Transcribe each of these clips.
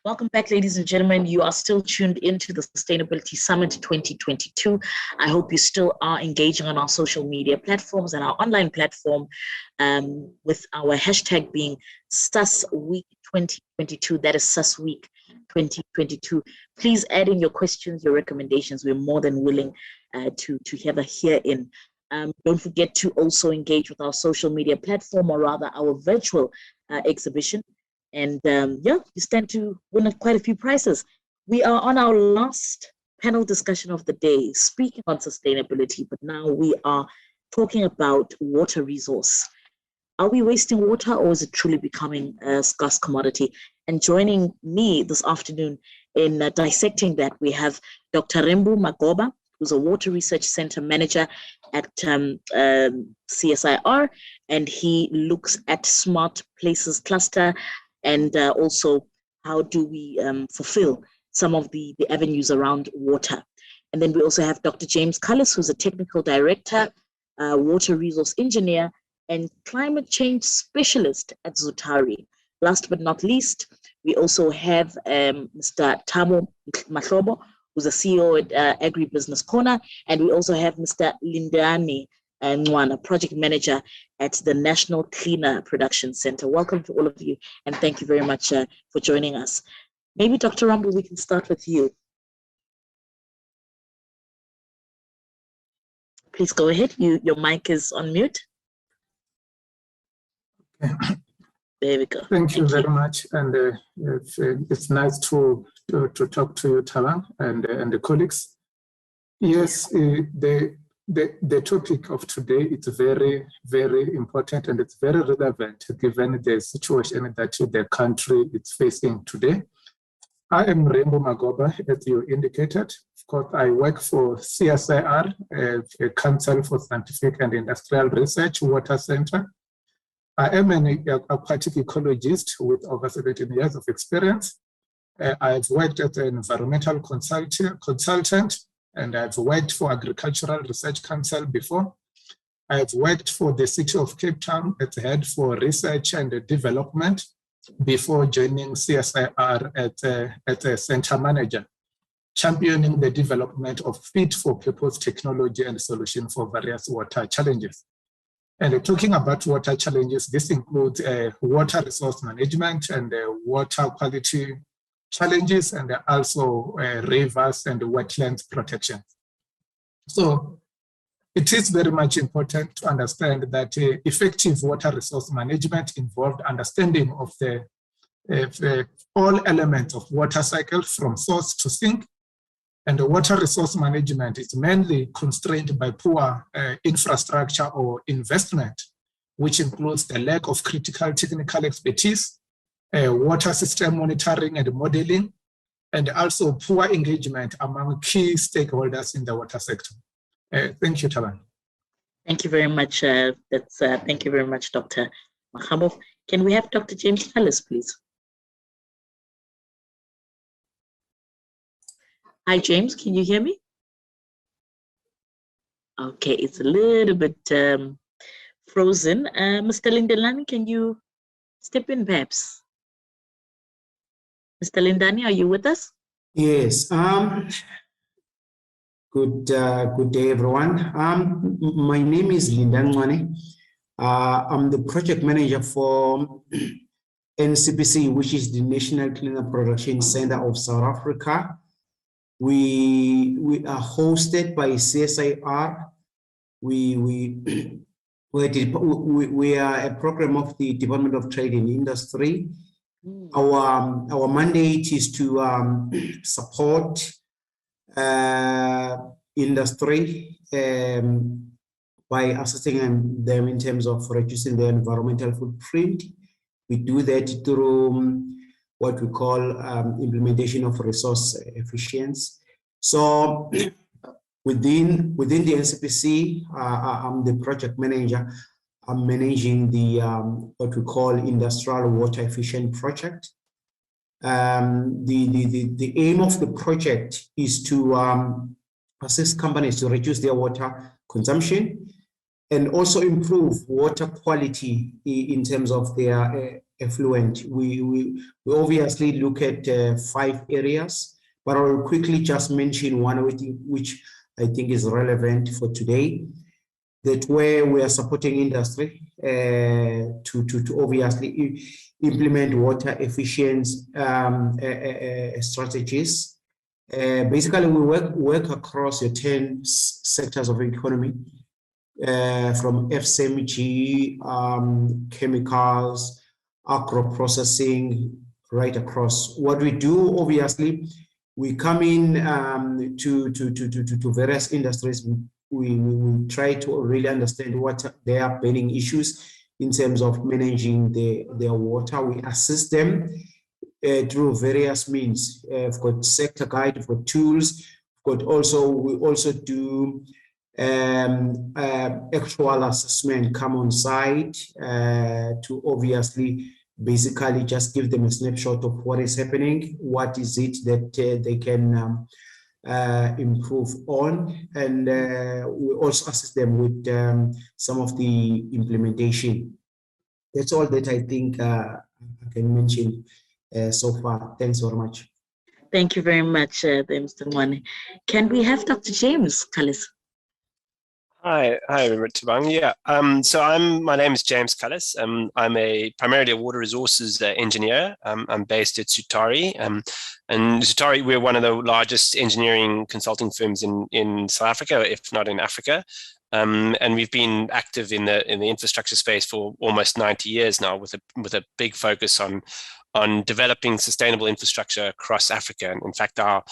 Welcome back, ladies and gentlemen. You are still tuned into the Sustainability Summit 2022. I hope you still are engaging on our social media platforms and our online platform with our hashtag being Sus Week 2022. That is Sus Week 2022. Please add in your questions, your recommendations. We're more than willing to have a herein. Don't forget to also engage with our social media platform, or rather our virtual exhibition. And you stand to win quite a few prizes. We are on our last panel discussion of the day, speaking on sustainability, but now we are talking about water resource. Are we wasting water, or is it truly becoming a scarce commodity? And joining me this afternoon in dissecting that, we have Dr. Rembu Magoba, who's a Water Research Center Manager at CSIR, and he looks at Smart Places Cluster, and also how do we fulfill some of the avenues around water. And then we also have Dr. James Cullis, who's a Technical Director, Water Resource Engineer, and Climate Change Specialist at Zutari. Last but not least, we also have Mr. Thabo Mahlobo, who's a CEO at Agribusiness Corner, and we also have Mr. Lindani Ngwana, Project Manager at the National Cleaner Production Center. Welcome to all of you, and thank you very much for joining us. Maybe Dr. Rumble, we can start with you. Please go ahead. Your mic is on mute. Okay. There we go. Thank you very much, and it's nice to talk to you, Tala, and the colleagues. Yes, the topic of today is very, very important, and it's very relevant given the situation that the country is facing today. I am Rembu Magoba, as you indicated. Of course, I work for CSIR, a Council for Scientific and Industrial Research Water Center. I am an aquatic ecologist with over 17 years of experience. I've worked as an environmental consultant, and I've worked for Agricultural Research Council before. I've worked for the City of Cape Town as head for research and development before joining CSIR as a center manager, championing the development of fit-for-purpose technology and solution for various water challenges. And talking about water challenges, this includes water resource management and water quality challenges, and also rivers and wetlands protection. So it is very much important to understand that effective water resource management involved understanding of the all elements of water cycle from source to sink. And the water resource management is mainly constrained by poor infrastructure or investment, which includes the lack of critical technical expertise, water system monitoring and modeling, and also poor engagement among key stakeholders in the water sector. Thank you, Taban. Thank you very much. Thank you very much, Dr. Mahabo. Can we have Dr. James Cullis, please? Hi, James. Can you hear me? Okay, it's a little bit frozen. Mr. Lindani, can you step in, perhaps? Mr. Lindani, are you with us? Yes. Good day, everyone. My name is Lindan Ngwane. I'm the project manager for NCPC, which is the National Cleaner Production Center of South Africa. We are hosted by CSIR. We are a program of the Department of Trade and Industry. Our mandate is to support industry by assisting them in terms of reducing their environmental footprint. We do that through what we call implementation of resource efficiency. So within the NCPC, I'm the project manager. I'm managing the what we call industrial water efficient project. The aim of the project is to assist companies to reduce their water consumption and also improve water quality in terms of their effluent. We obviously look at 5 areas, but I'll quickly just mention one which I think is relevant for today. That where we are supporting industry to obviously implement water efficient strategies. Basically, we work across the 10 sectors of economy, from FMCG, chemicals, agro processing, right across. What we do, obviously, we come in to various industries. We try to really understand what their burning issues in terms of managing their water. We assist them through various means. We've got sector guide, we've got tools, we also do actual assessment, come on site to obviously basically just give them a snapshot of what is happening, what is it that they can improve on, and we also assist them with some of the implementation. That's all that I think I can mention so far. Thanks very much. Thank you very much, Mr. Mwane. Can we have Dr. James Cullis? Hi, Tabang. Yeah. So my name is James Cullis. I'm primarily a water resources engineer. I'm based at Sutari. And Sutari, we're one of the largest engineering consulting firms in South Africa, if not in Africa. And we've been active in the infrastructure space for almost 90 years now, with a big focus on developing sustainable infrastructure across Africa. And in fact, our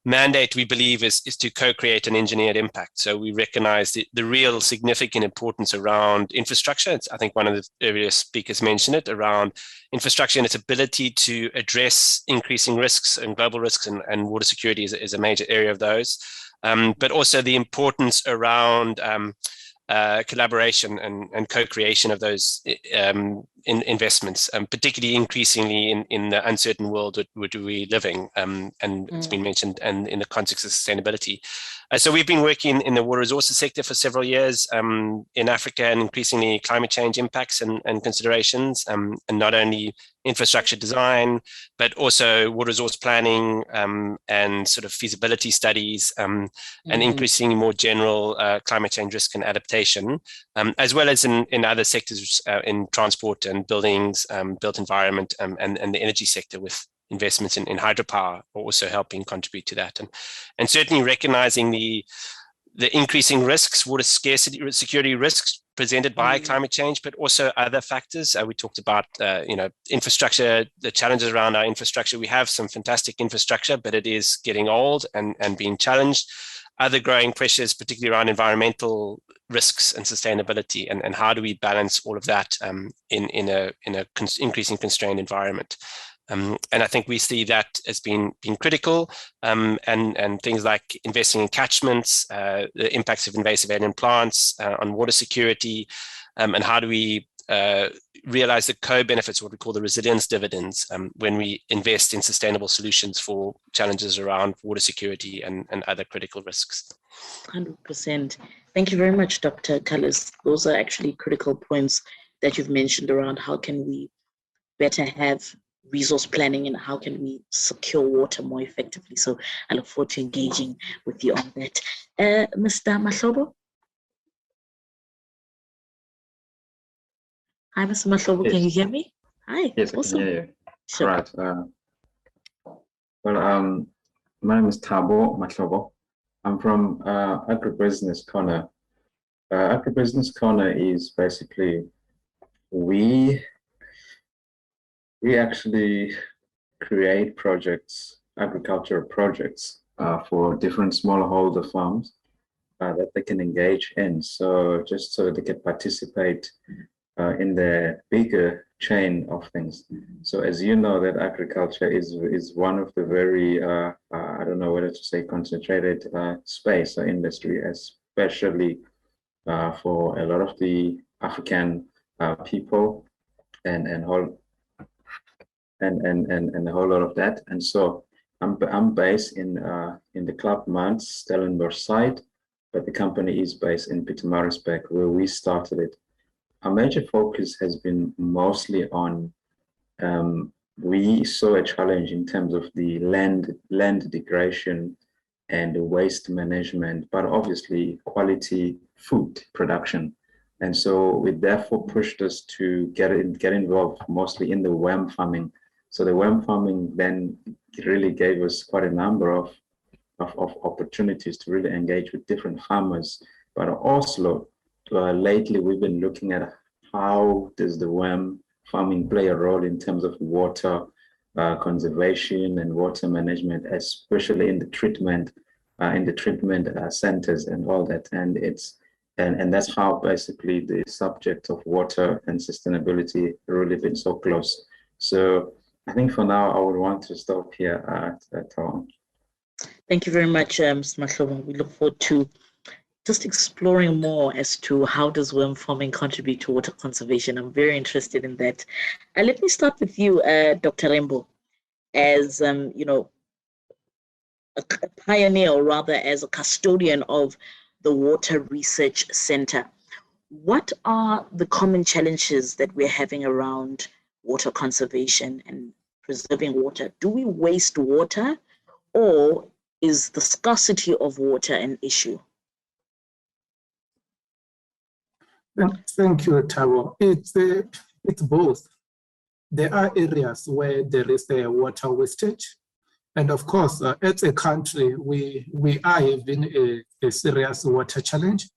mandate, we believe, is to co-create an engineered impact. So we recognize the real significant importance around infrastructure. I think one of the earlier speakers mentioned it, around infrastructure and its ability to address increasing risks and global risks, and water security is a major area of those. But also the importance around collaboration and co-creation of those investments, particularly increasingly in the uncertain world which we're living, and it's been mentioned, and in the context of sustainability. So we've been working in the water resources sector for several years in Africa, and increasingly climate change impacts and considerations, and not only infrastructure design, but also water resource planning and sort of feasibility studies, and increasingly more general climate change risk and adaptation, as well as in other sectors, in transport and buildings, built environment, and the energy sector, with investments in hydropower are also helping contribute to that. And certainly recognizing the increasing risks, water scarcity, security risks presented by climate change, but also other factors. We talked about, infrastructure, the challenges around our infrastructure. We have some fantastic infrastructure, but it is getting old and being challenged. Other growing pressures, particularly around environmental risks and sustainability, and how do we balance all of that in a increasing constrained environment. And I think we see that as being critical, and things like investing in catchments, the impacts of invasive alien plants on water security, and how do we realize the co-benefits, what we call the resilience dividends, when we invest in sustainable solutions for challenges around water security and other critical risks. 100%. Thank you very much, Dr. Cullis. Those are actually critical points that you've mentioned around how can we better have resource planning and how can we secure water more effectively. So I look forward to engaging with you on that. Mr. Mahlobo? Hi, Mr. Mahlobo, yes. Can you hear me? Hi. Yes, awesome. I can hear you. Sure. Right. My name is Thabo Mahlobo. I'm from Agribusiness Corner. Agribusiness Corner is basically, we actually create projects, agricultural projects, for different smallholder farms that they can engage in. So just so they can participate in the bigger chain of things. So as you know, that agriculture is one of the very, I don't know whether to say concentrated space or industry, especially for a lot of the African people and a whole lot of that. And so I'm based in the Klapmans, Stellenbosch site, but the company is based in Pietermaritzburg, where we started it. Our major focus has been mostly on we saw a challenge in terms of the land degradation and the waste management, but obviously quality food production. And so it therefore pushed us to get involved mostly in the worm farming. So the worm farming then really gave us quite a number of opportunities to really engage with different farmers. But also lately we've been looking at how does the worm farming play a role in terms of water conservation and water management, especially in the treatment centers and all that. And that's how basically the subject of water and sustainability really been so close. So I think for now I would want to stop here at all. Thank you very much, Mr. Mahlobo. We look forward to just exploring more as to how does worm farming contribute to water conservation. I'm very interested in that. Let me start with you, Dr. Rembo, as you know, a pioneer, or rather as a custodian of the Water Research Center. What are the common challenges that we're having around water conservation and preserving water? Do we waste water, or is the scarcity of water an issue? Thank you, Tabo. It's both. There are areas where there is a water wastage. And of course, as a country, we are having a serious water challenge.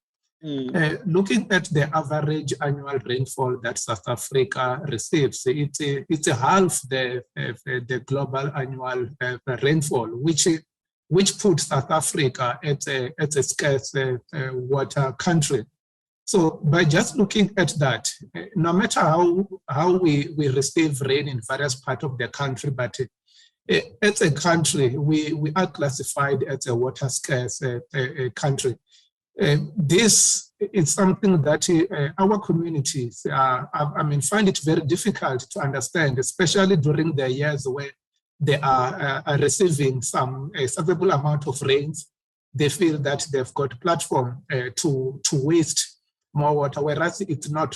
Looking at the average annual rainfall that South Africa receives, it's half the global annual rainfall, which puts South Africa at a scarce water country. So by just looking at that, no matter how we receive rain in various parts of the country, but as a country, we are classified as a water scarce country. This is something that our communities, find it very difficult to understand, especially during the years where they are receiving some sizable amount of rains. They feel that they've got platform to waste more water, whereas it's not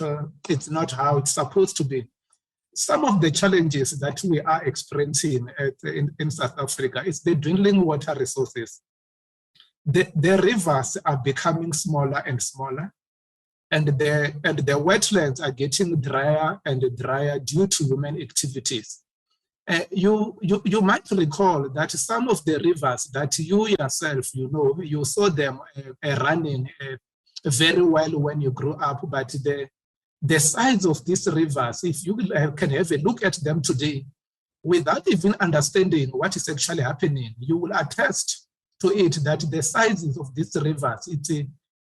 how it's supposed to be. Some of the challenges that we are experiencing in South Africa is the dwindling water resources. The rivers are becoming smaller and smaller, and the wetlands are getting drier and drier due to human activities. You might recall that some of the rivers that you yourself, you saw them running very well when you grew up, but the size of these rivers, if you can have a look at them today, without even understanding what is actually happening, you will attest to it that the sizes of these rivers,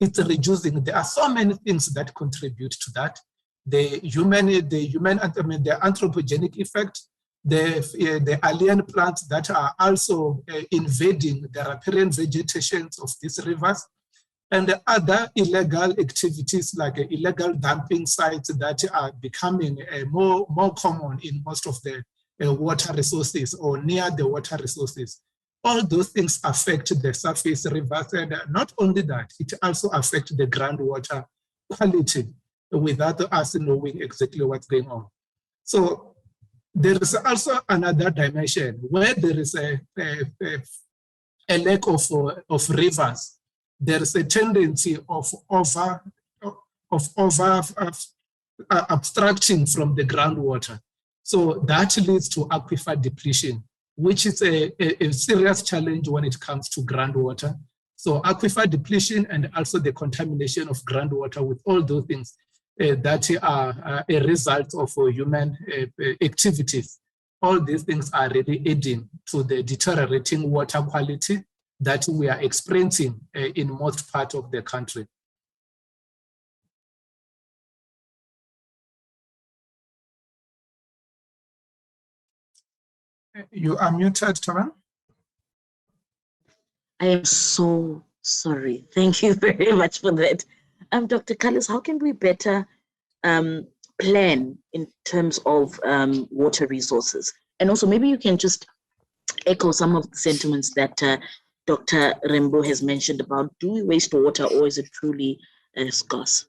it's reducing. There are so many things that contribute to that. The anthropogenic effect, the alien plants that are also invading the riparian vegetations of these rivers, and the other illegal activities like illegal dumping sites that are becoming more common in most of the water resources or near the water resources. All those things affect the surface rivers, and not only that, it also affects the groundwater quality without us knowing exactly what's going on. So there is also another dimension where there is a lack of rivers. There is a tendency of abstracting from the groundwater. So that leads to aquifer depletion, which is a serious challenge when it comes to groundwater. So aquifer depletion and also the contamination of groundwater with all those things that are a result of human activities. All these things are really aiding to the deteriorating water quality that we are experiencing in most parts of the country. You are muted, Tara. I am so sorry. Thank you very much for that. Dr. Cullis, how can we better plan in terms of water resources? And also maybe you can just echo some of the sentiments that Dr. Rembo has mentioned about, do we waste water or is it truly scarce?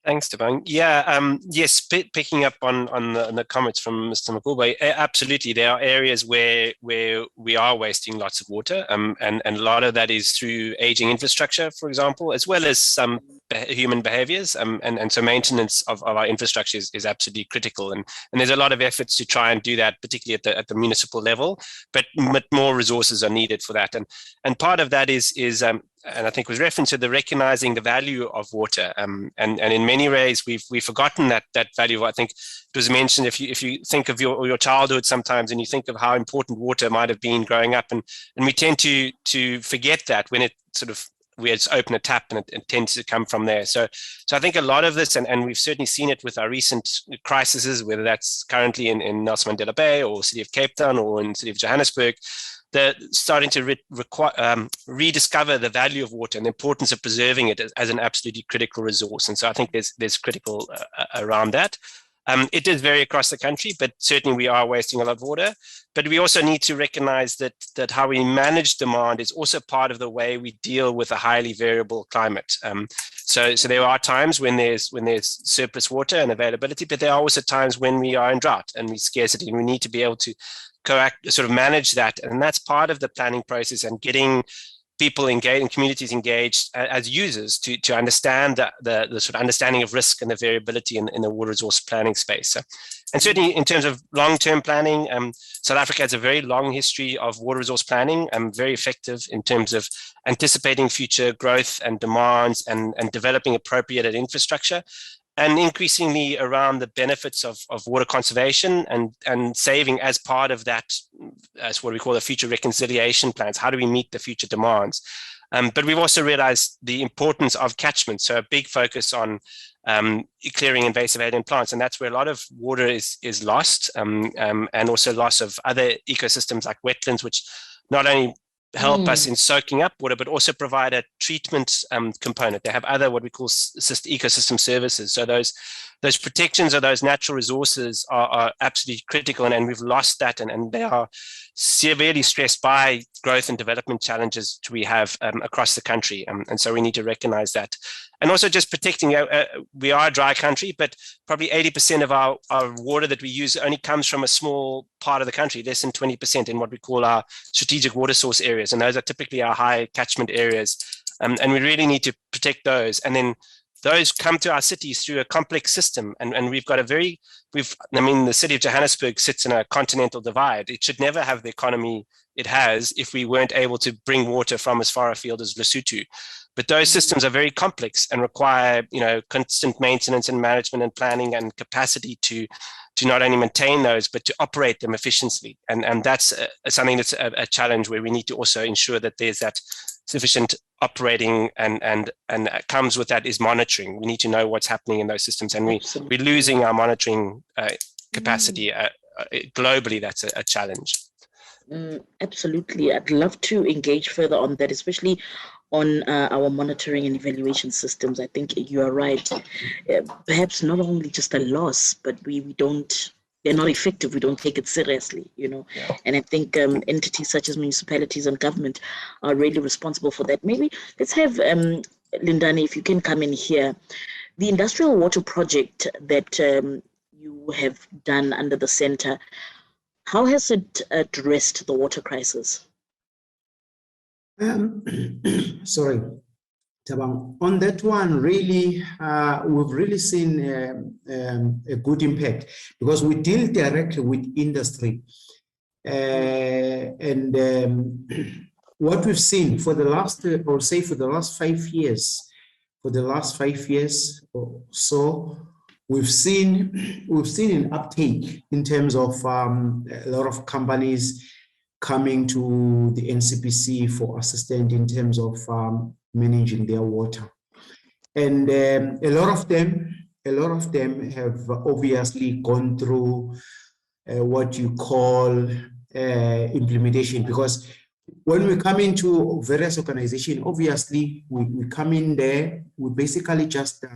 Thanks, Tabang. Yeah, yes, picking up on the comments from Mr. Magulba, absolutely. There are areas where we are wasting lots of water, and a lot of that is through aging infrastructure, for example, as well as some human behaviors. And so maintenance of our infrastructure is absolutely critical. And there's a lot of efforts to try and do that, particularly at the municipal level, but more resources are needed for that. And part of that is and I think was referenced to the recognizing the value of water. And in many ways, we've forgotten that value. I think it was mentioned, if you think of your childhood sometimes, and you think of how important water might have been growing up, and we tend to forget that when it sort of, we just open a tap and it tends to come from there. So I think a lot of this, and we've certainly seen it with our recent crises, whether that's currently in Nelson Mandela Bay or City of Cape Town or in City of Johannesburg, they're starting to rediscover the value of water and the importance of preserving it as an absolutely critical resource. And so I think there's critical around that. It does vary across the country, but certainly we are wasting a lot of water. But we also need to recognize that how we manage demand is also part of the way we deal with a highly variable climate. So there are times when there's surplus water and availability, but there are also times when we are in drought and scarcity, and we need to be able to sort of manage that. And that's part of the planning process, and getting people engaged and communities engaged as users to understand the sort of understanding of risk and the variability in the water resource planning space. So, and certainly in terms of long-term planning, South Africa has a very long history of water resource planning, and very effective in terms of anticipating future growth and demands and developing appropriate infrastructure, and increasingly around the benefits of water conservation and saving as part of that, as what we call the future reconciliation plans. How do we meet the future demands? But we've also realized the importance of catchment. So a big focus on clearing invasive alien plants. And that's where a lot of water is lost, and also loss of other ecosystems like wetlands, which not only help us in soaking up water, but also provide a treatment component. They have other what we call ecosystem services. So those protections of those natural resources are absolutely critical, and we've lost that, and they are severely stressed by growth and development challenges we have across the country. And so we need to recognize that. And also just protecting, we are a dry country, but probably 80% of our water that we use only comes from a small part of the country, less than 20% in what we call our strategic water source areas. And those are typically our high catchment areas. And we really need to protect those. And then those come to our cities through a complex system. And we've got the city of Johannesburg sits in a continental divide. It should never have the economy it has if we weren't able to bring water from as far afield as Lesotho. But those systems are very complex and require, constant maintenance and management and planning and capacity to not only maintain those, but to operate them efficiently. And that's something that's a challenge where we need to also ensure that there's that sufficient operating, and comes with that is monitoring. We need to know what's happening in those systems, and we're losing our monitoring capacity globally. That's a challenge. Absolutely. I'd love to engage further on that, especially on our monitoring and evaluation systems. I think you are right. Perhaps not only just a loss, but they're not effective. We don't take it seriously, Yeah. And I think entities such as municipalities and government are really responsible for that. Maybe let's have Lindani, if you can come in here. The industrial water project that you have done under the center, how has it addressed the water crisis? Sorry, Tabang. On that one, really, we've really seen a good impact, because we deal directly with industry. And what we've seen for the last 5 years, or so, we've seen an uptake in terms of a lot of companies coming to the NCPC for assistance in terms of managing their water. And a lot of them have obviously gone through what you call implementation, because when we come into various organizations, obviously we come in there, we basically just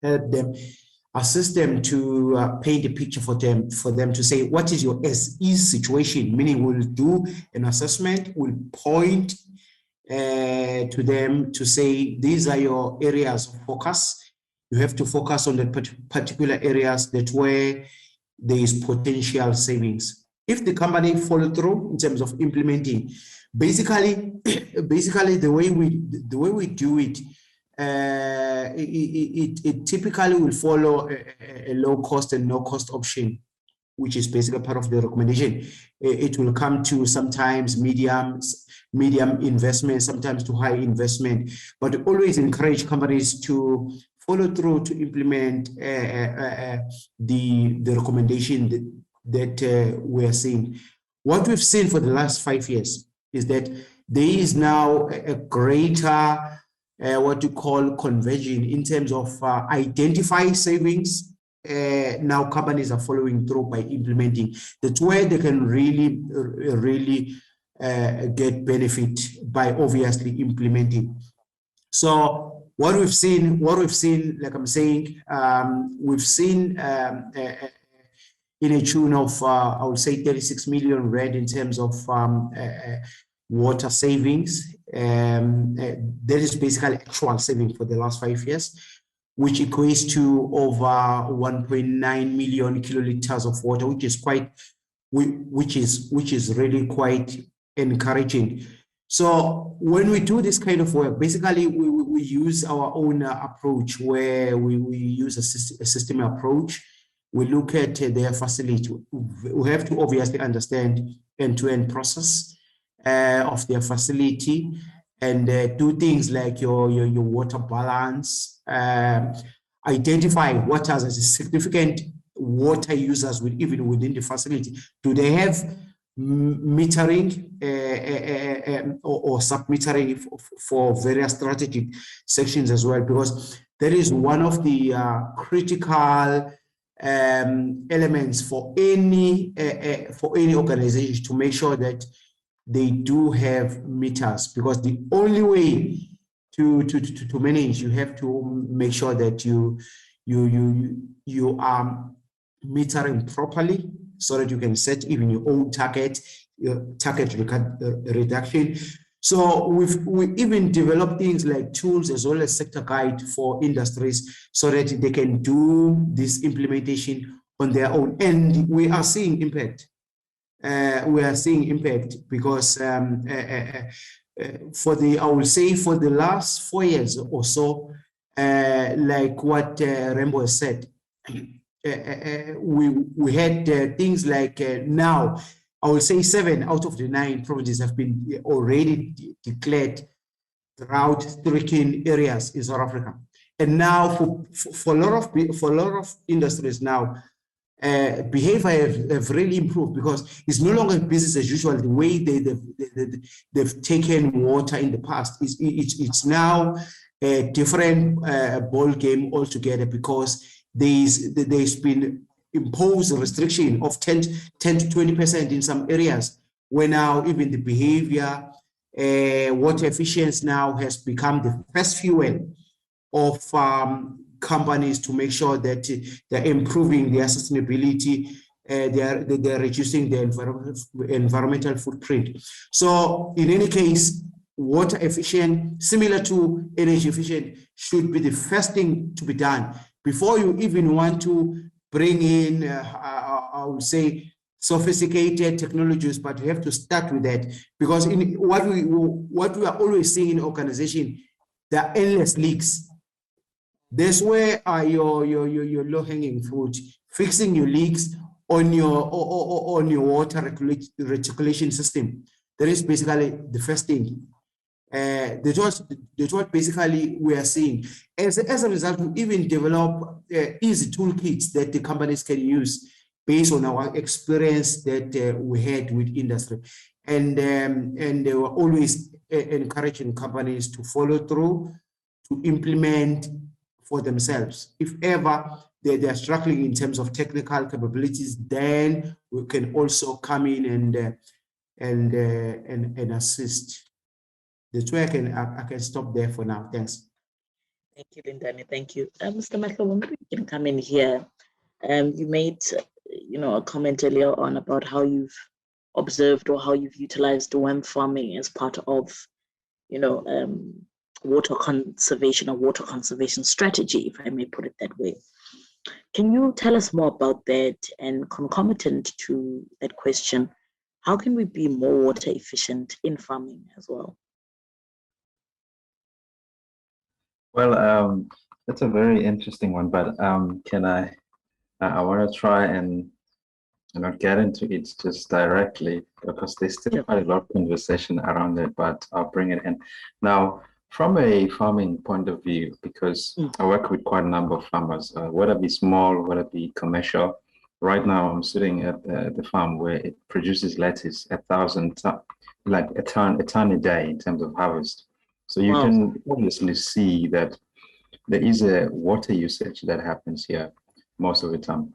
help them, assist them to paint a picture for them to say, what is your as-is situation? Meaning we'll do an assessment, we'll point to them to say, these are your areas of focus. You have to focus on the particular areas that where there is potential savings. If the company follow through in terms of implementing, basically the way we do it, it typically will follow a low cost and no cost option, which is basically part of the recommendation. It will come to sometimes medium investment, sometimes to high investment, but always encourage companies to follow through to implement the recommendation that we are seeing. What we've seen for the last 5 years is that there is now a greater what you call conversion in terms of identify savings. Now companies are following through by implementing. That's where they can really get benefit by obviously implementing. So what we've seen, like I'm saying, we've seen in a tune of I would say 36 million rand in terms of water savings. That is basically actual saving for the last 5 years, which equates to over 1.9 million kiloliters of water, which is really quite encouraging. So when we do this kind of work, basically we use our own approach where we use a system approach. We look at their facility. We have to obviously understand end-to-end process of their facility and do things like your water balance, identify what are the significant water users even within the facility. Do they have metering or sub-metering for various strategic sections as well? Because that is one of the critical elements for any organization to make sure that they do have meters, because the only way to manage, you have to make sure that you are metering properly so that you can set even your own target reduction. So we even develop things like tools as well as sector guide for industries so that they can do this implementation on their own. And we are seeing impact. Because I will say for the last 4 years or so, like what Rembo has said, we had things like now, I will say 7 out of the 9 provinces have been already declared drought-stricken areas in South Africa. And now for a lot of industries now, behavior have really improved, because it's no longer business as usual the way they've taken water in the past. It's now a different ball game altogether, because there's been imposed a restriction of 10 to 20% in some areas, where now even the behavior, water efficiency now has become the first fuel of companies to make sure that they're improving their sustainability, they're reducing their environmental footprint. So in any case, water efficient, similar to energy efficient, should be the first thing to be done before you even want to bring in, I would say, sophisticated technologies, but you have to start with that, because in what we are always seeing in organization, there are endless leaks. That's where are your low-hanging fruit, fixing your leaks on your water reticulation system. That is basically the first thing. That's what basically we are seeing. As a result, we even develop easy toolkits that the companies can use based on our experience that we had with industry. And they were always encouraging companies to follow through, to implement for themselves. If ever they are struggling in terms of technical capabilities, then we can also come in and assist. That's where I can stop there for now. Thanks. Thank you, Lindani. Thank you. Mr. Mahlobo, maybe you can come in here. You made a comment earlier on about how you've observed or how you've utilized worm farming as part of water conservation or water conservation strategy, if I may put it that way. Can you tell us more about that? And concomitant to that question, how can we be more water efficient in farming as well? Well, that's a very interesting one, but I want to try and not get into it just directly because there's still quite a lot of conversation around it, but I'll bring it in. Now, from a farming point of view, because I work with quite a number of farmers, whether it be small, whether it be commercial. Right now, I'm sitting at the farm where it produces lettuce 1,000 like a ton a day in terms of harvest. So you can obviously see that there is a water usage that happens here most of the time.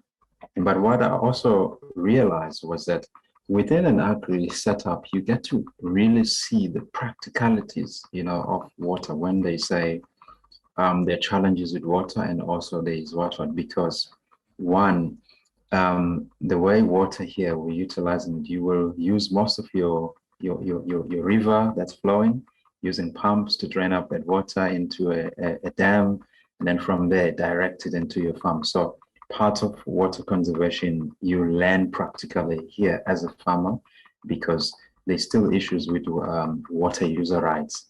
But what I also realized was that within an agri setup, you get to really see the practicalities, of water when they say there are challenges with water and also there is water because one, the way water here we're utilizing, you will use most of your river that's flowing, using pumps to drain up that water into a dam, and then from there direct it into your farm. So part of water conservation you learn practically here as a farmer because there's still issues with water user rights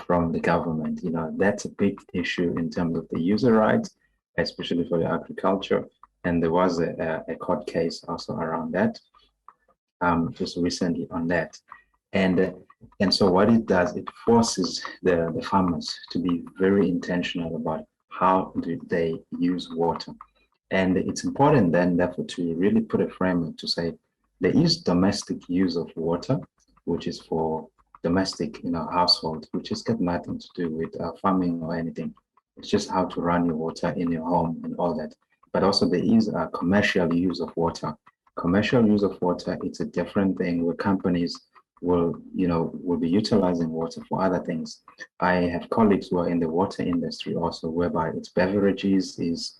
from the government. That's a big issue in terms of the user rights, especially for the agriculture. And there was a court case also around that just recently on that. And so what it does, it forces the farmers to be very intentional about how do they use water. And it's important then, therefore, to really put a framework to say there is domestic use of water, which is for domestic, household, which has got nothing to do with farming or anything. It's just how to run your water in your home and all that. But also there is a commercial use of water. Commercial use of water, it's a different thing where companies will be utilizing water for other things. I have colleagues who are in the water industry also, whereby it's beverages, is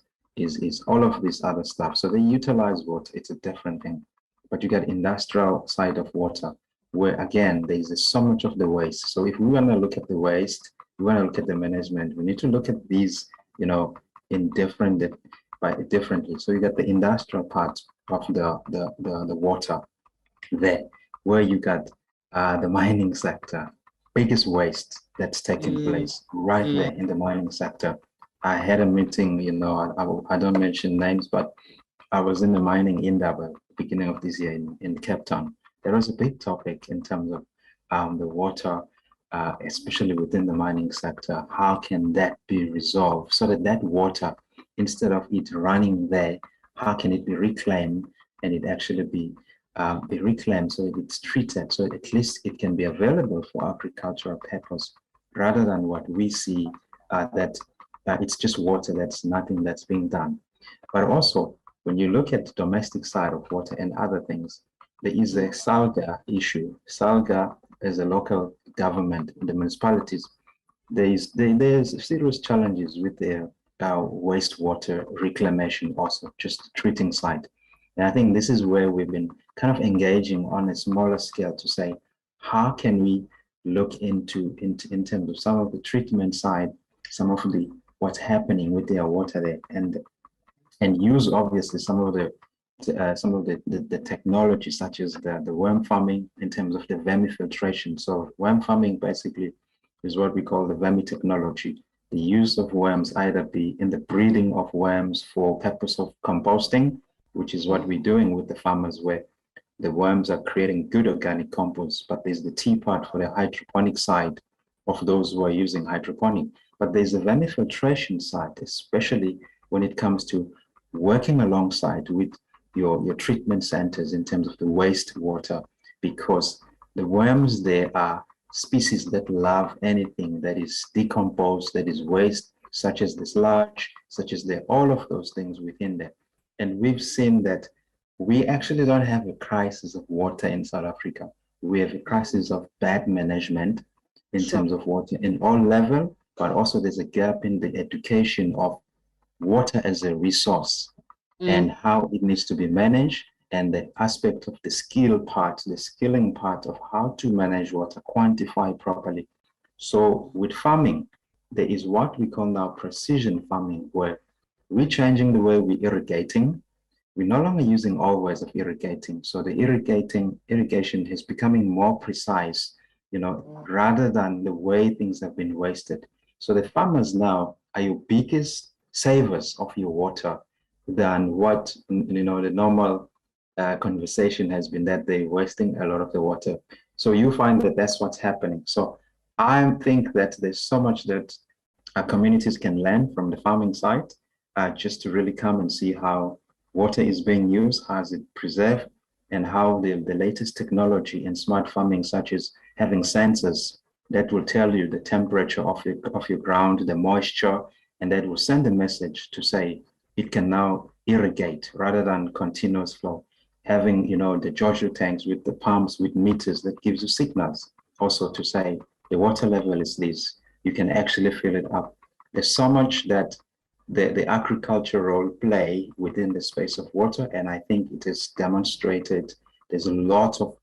all of this other stuff. So they utilize water, it's a different thing. But you get industrial side of water, where again, there's so much of the waste. So if we want to look at the waste, we want to look at the management, we need to look at these, in differently. So you get the industrial part of the water there, where you got the mining sector, biggest waste that's taking place right there in the mining sector. I had a meeting, I don't mention names, but I was in the mining Indaba beginning of this year in Cape Town. There was a big topic in terms of the water, especially within the mining sector. How can that be resolved so that water, instead of it running there, how can it be reclaimed and it actually be reclaimed so it's treated, so at least it can be available for agricultural purpose, rather than what we see that it's just water, that's nothing that's being done. But also, when you look at the domestic side of water and other things, there is a SALGA issue. SALGA is a local government in the municipalities. There's serious challenges with their wastewater reclamation, also just treating side. And I think this is where we've been kind of engaging on a smaller scale to say, how can we look into in terms of some of the treatment side, some of the what's happening with their water there, and use obviously some of the technology such as the worm farming in terms of the vermifiltration. So worm farming basically is what we call the vermitechnology. The use of worms, either be in the breeding of worms for purpose of composting, which is what we're doing with the farmers, where the worms are creating good organic compost, but there's the T part for the hydroponic side of those who are using hydroponic. But there's a vermifiltration side, especially when it comes to working alongside with your treatment centers in terms of the wastewater, because the worms there are species that love anything that is decomposed, that is waste, such as the sludge, such as all of those things within there. And we've seen that we actually don't have a crisis of water in South Africa. We have a crisis of bad management in terms of water in all levels, but also there's a gap in the education of water as a resource and how it needs to be managed, and the aspect of the skilling part of how to manage water, quantify properly. So with farming, there is what we call now precision farming, where we're changing the way we're irrigating. We're no longer using old ways of irrigating. So the irrigation is becoming more precise, rather than the way things have been wasted. So the farmers now are your biggest savers of your water than what, the normal conversation has been that they're wasting a lot of the water. So you find that that's what's happening. So I think that there's so much that our communities can learn from the farming side, just to really come and see how water is being used, how is it preserved, and how the latest technology in smart farming, such as having sensors that will tell you the temperature of your ground, the moisture, and that will send a message to say it can now irrigate rather than continuous flow. Having, the Joshua tanks with the pumps with meters that gives you signals also to say the water level is this, you can actually fill it up. There's so much that the agriculture role play within the space of water, and I think it is demonstrated. There's a lot of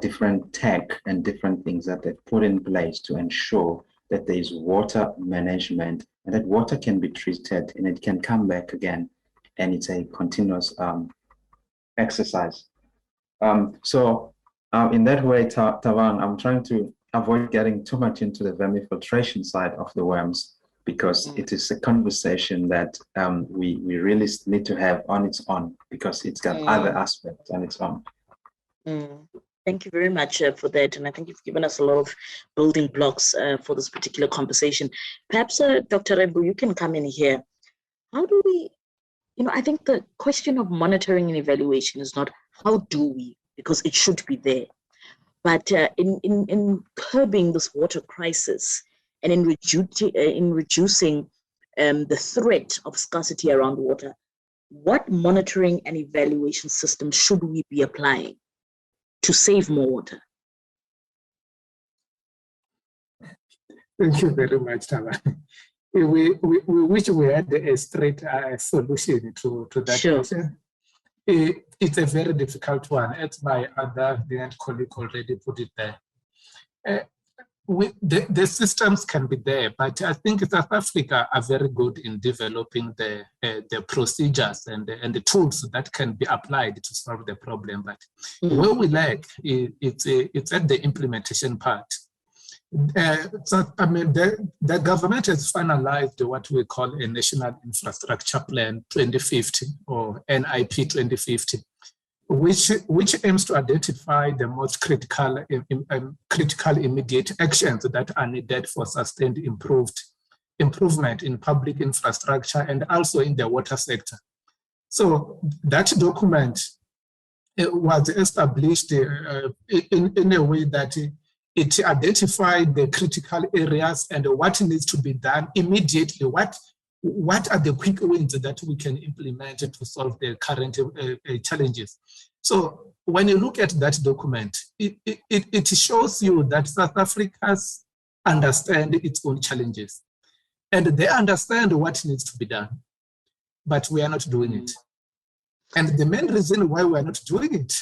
different tech and different things that they've put in place to ensure that there is water management and that water can be treated and it can come back again, and it's a continuous exercise. So in that way, Tavan, I'm trying to avoid getting too much into the vermifiltration side of the worms, because it is a conversation that we really need to have on its own, because it's got other aspects on its own. Thank you very much for that. And I think you've given us a lot of building blocks for this particular conversation. Perhaps, Dr. Rembu, you can come in here. How do we, I think the question of monitoring and evaluation is not how do we, because it should be there. But in curbing this water crisis and in reducing the threat of scarcity around water, what monitoring and evaluation system should we be applying to save more water? Thank you very much, Tava. We wish we had a straight solution to that question. It's a very difficult one, as my other colleague already put it there. The systems can be there, but I think South Africa are very good in developing the procedures and the tools that can be applied to solve the problem. But where we lack, it's at the implementation part. So, I mean, the government has finalized what we call a National Infrastructure Plan 2050 or NIP 2050, which aims to identify the most critical immediate actions that are needed for sustained improvement in public infrastructure and also in the water sector. So that document was established in a way that it identified the critical areas and what needs to be done immediately. What are the quick wins that we can implement to solve the current challenges? So when you look at that document, it shows you that South Africans understand its own challenges and they understand what needs to be done, but we are not doing it. And the main reason why we are not doing it,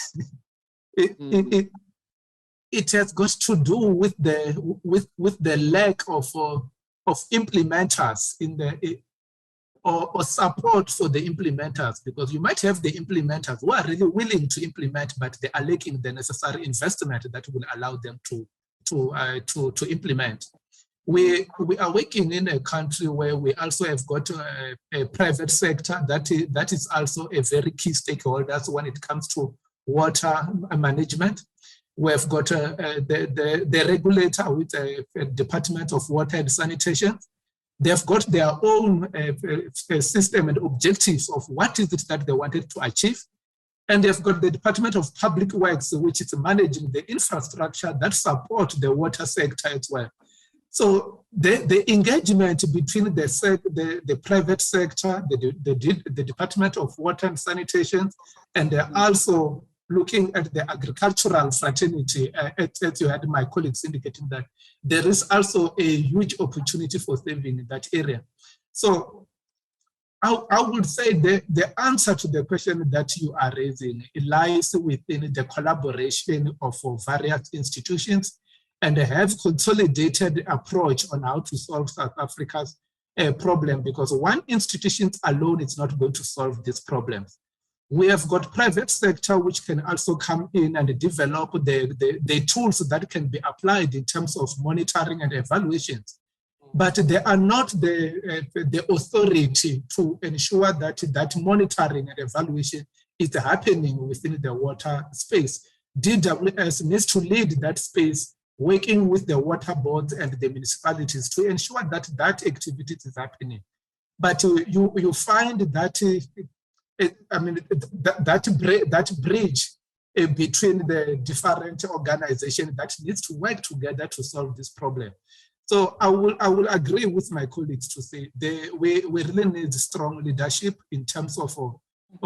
it has got to do with the lack of implementers in the or support for the implementers, because you might have the implementers who are really willing to implement, but they are lacking the necessary investment that will allow them to implement. We are working in a country where we also have got a private sector that is also a very key stakeholder when it comes to water management. We've got the regulator with a Department of Water and Sanitation. They've got their own system and objectives of what is it that they wanted to achieve. And they've got the Department of Public Works, which is managing the infrastructure that support the water sector as well. So the engagement between the private sector, the Department of Water and Sanitation, and also looking at the agricultural fraternity, as you had my colleagues indicating that there is also a huge opportunity for saving in that area. So I would say the answer to the question that you are raising lies within the collaboration of various institutions, and have consolidated approach on how to solve South Africa's problem, because one institution alone is not going to solve these problems. We have got private sector which can also come in and develop the tools that can be applied in terms of monitoring and evaluations. But they are not the authority to ensure that that monitoring and evaluation is happening within the water space. DWS needs to lead that space, working with the water boards and the municipalities to ensure that that activity is happening. But you find that that bridge between the different organizations that needs to work together to solve this problem. So I will agree with my colleagues to say we really need strong leadership in terms of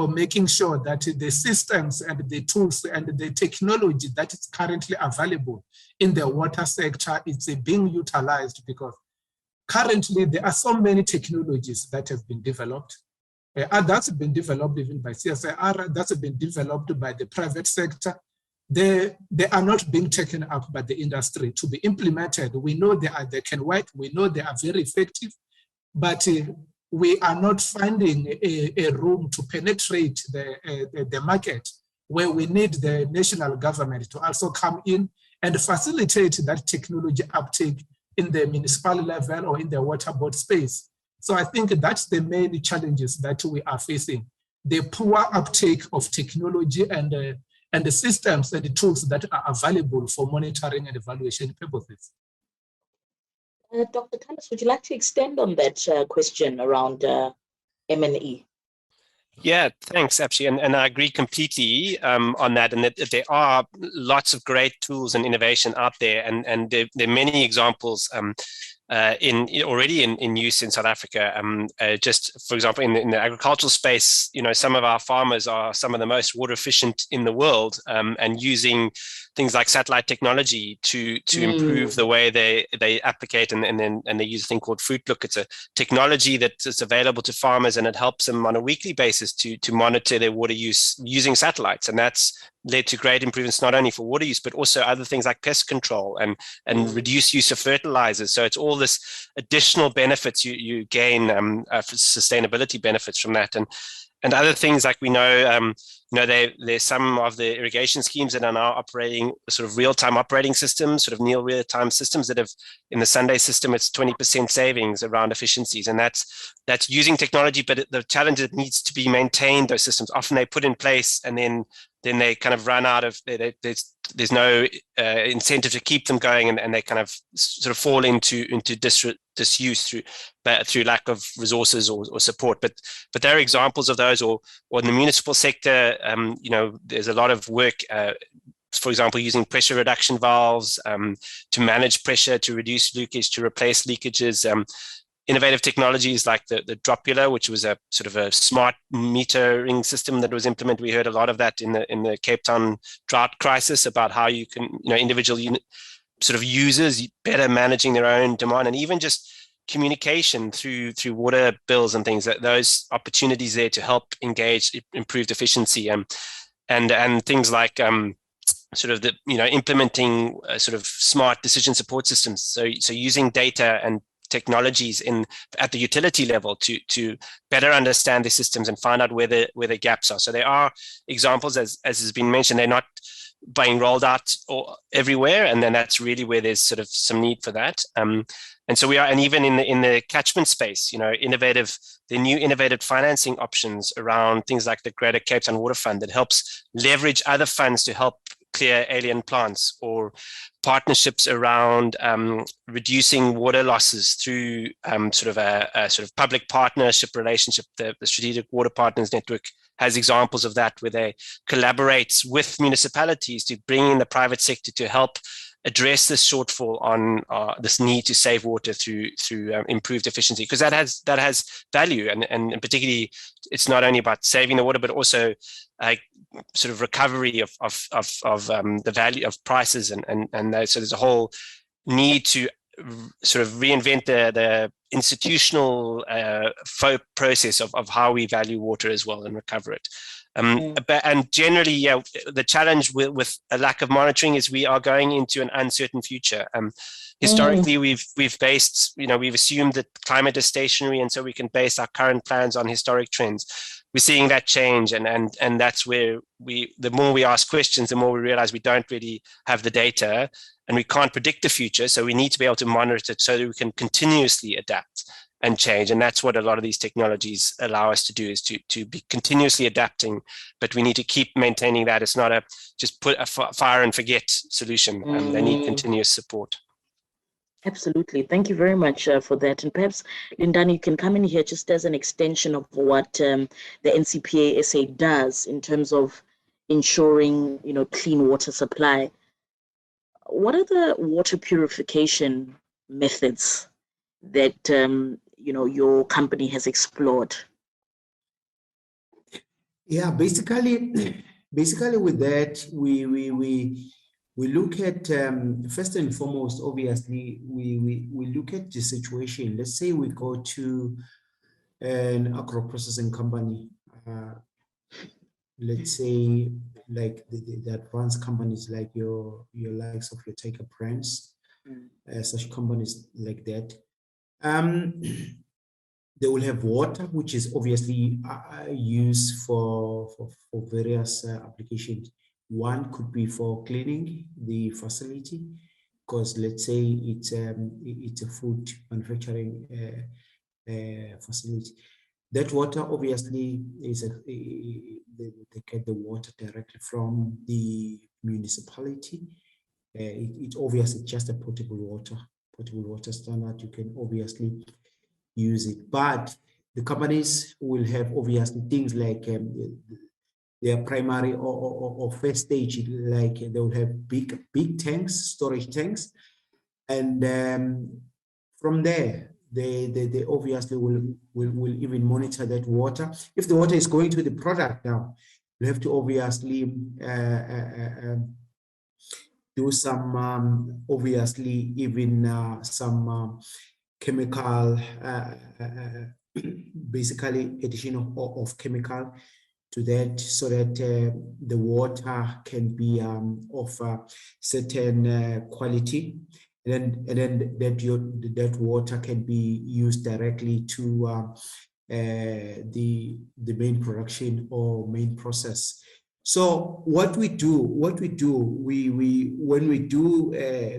making sure that the systems and the tools and the technology that is currently available in the water sector is being utilized, because currently there are so many technologies that have been developed. That's been developed even by CSIR, that's been developed by the private sector. They are not being taken up by the industry to be implemented. We know they can work, we know they are very effective, but we are not finding a room to penetrate the market, where we need the national government to also come in and facilitate that technology uptake in the municipal level or in the water board space. So I think that's the main challenges that we are facing: the poor uptake of technology and the systems and the tools that are available for monitoring and evaluation purposes. Dr. Cullis, would you like to extend on that question around M&E? Yeah, thanks, absolutely. And I agree completely on that, and that there are lots of great tools and innovation out there, and there are many examples already in use in South Africa. Just for example, in the agricultural space, some of our farmers are some of the most water efficient in the world, and using things like satellite technology to improve the way they applicate, and they use a thing called Fruit Look. It's a technology that is available to farmers, and it helps them on a weekly basis to monitor their water use using satellites, and that's led to great improvements not only for water use but also other things like pest control and reduced use of fertilizers. So it's all this additional benefits you gain, sustainability benefits from that, and other things like we know. There's some of the irrigation schemes that are now operating sort of real-time operating systems, sort of near real-time systems that have, in the Sunday system, it's 20% savings around efficiencies, and that's using technology. But the challenge is it needs to be maintained. Those systems often they put in place, and then they kind of run out of. There's no incentive to keep them going, and they kind of sort of fall into disuse through lack of resources or support. But there are examples of those, or in the municipal sector. There's a lot of work, for example, using pressure reduction valves to manage pressure, to reduce leakage, to replace leakages. Innovative technologies like the Dropula, which was a sort of a smart metering system that was implemented. We heard a lot of that in the Cape Town drought crisis, about how you can, individual sort of users better managing their own demand, and even just communication through water bills and things. That those opportunities there to help engage improved efficiency, and things like sort of implementing sort of smart decision support systems. So using data and technologies at the utility level to better understand the systems and find out where the gaps are. So there are examples, as has been mentioned, they're not being rolled out everywhere, and then that's really where there's sort of some need for that. And so we are, and even in the catchment space, the new innovative financing options around things like the Greater Cape Town Water Fund that helps leverage other funds to help clear alien plants, or partnerships around reducing water losses through sort of a sort of public partnership relationship. The Strategic Water Partners Network has examples of that, where they collaborate with municipalities to bring in the private sector to help address this shortfall on this need to save water through improved efficiency, because that has value, and particularly it's not only about saving the water, but also sort of recovery of the value of prices, and so there's a whole need to sort of reinvent the institutional process of how we value water as well and recover it. And generally, yeah, the challenge with a lack of monitoring is we are going into an uncertain future. Historically, we've based, we've assumed that climate is stationary, and so we can base our current plans on historic trends. We're seeing that change, and that's where the more we ask questions, the more we realize we don't really have the data, and we can't predict the future. So we need to be able to monitor it so that we can continuously adapt and change. And that's what a lot of these technologies allow us to do, is to be continuously adapting, but we need to keep maintaining that. It's not a just put a fire and forget solution. They need continuous support. Absolutely. Thank you very much for that. And perhaps, Lindani, you can come in here just as an extension of what the NCPA SA does in terms of ensuring, clean water supply. What are the water purification methods that, your company has explored? Yeah, basically with that, we look at, first and foremost, obviously, we look at the situation. Let's say we go to an agro-processing company, let's say like the advanced companies like your likes of your Tiger brands, such companies like that. They will have water, which is obviously used for various applications. One could be for cleaning the facility, because let's say it's a food manufacturing facility. That water obviously is they get the water directly from the municipality. It obviously just a potable water standard. You can obviously use it, but the companies will have obviously things like their primary or first stage, like they will have big tanks, storage tanks, and from there they obviously will even monitor that water. If the water is going to the product now, you have to obviously do some obviously even some chemical basically addition of chemical to that, so that the water can be of a certain quality, and then that water can be used directly to the main production or main process. So what we do, when we do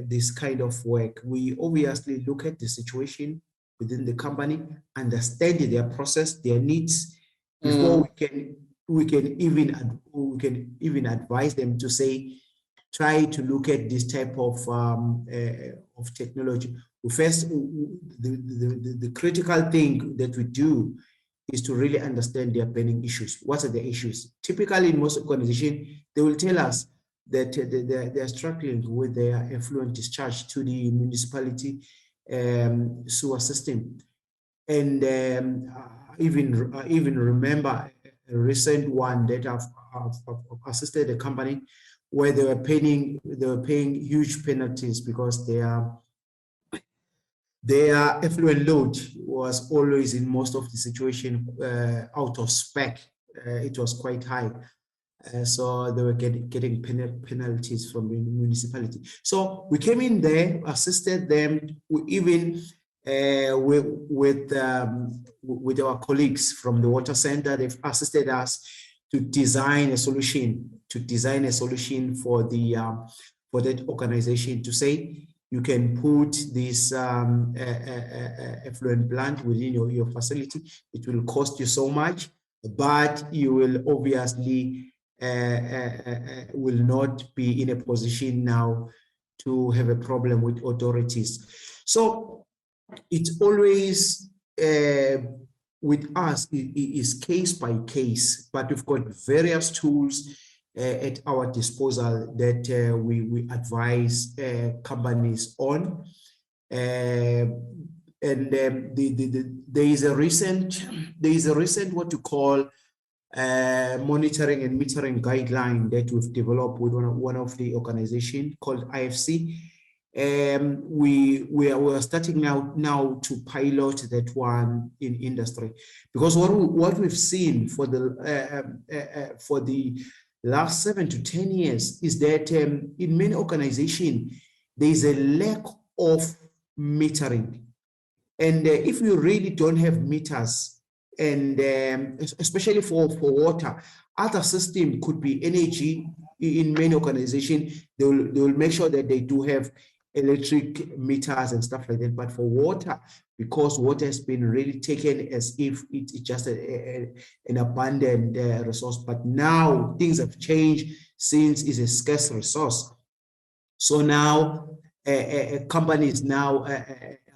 this kind of work, we obviously look at the situation within the company, understand their process, their needs, before we can even advise them to say, try to look at this type of technology. First, the critical thing that we do is to really understand their burning issues. What are the issues? Typically, in most organizations, they will tell us that they're struggling with their effluent discharge to the municipality sewer system. And even remember a recent one that I've assisted a company where they were paying huge penalties because their effluent load was always, in most of the situation, out of spec. It was quite high. So they were getting penalties from the municipality. So we came in there, assisted them, even with our colleagues from the water center. They've assisted us to design a solution for that organization, to say, you can put this effluent plant within your facility. It will cost you so much, but you will obviously will not be in a position now to have a problem with authorities. So it's always with us, it is case by case, but we've got various tools at our disposal that we advise companies on. And there is a recent what you call monitoring and metering guideline that we've developed with one of the organizations called IFC. we are starting now to pilot that one in industry, because what we've seen for the last 7 to 10 years is that in many organizations there is a lack of metering, and if you really don't have meters, and especially for water, other system could be energy. In many organizations, they will make sure that they do have electric meters and stuff like that. But for water, because water has been really taken as if it's just an abundant resource, but now things have changed since it's a scarce resource. So now companies now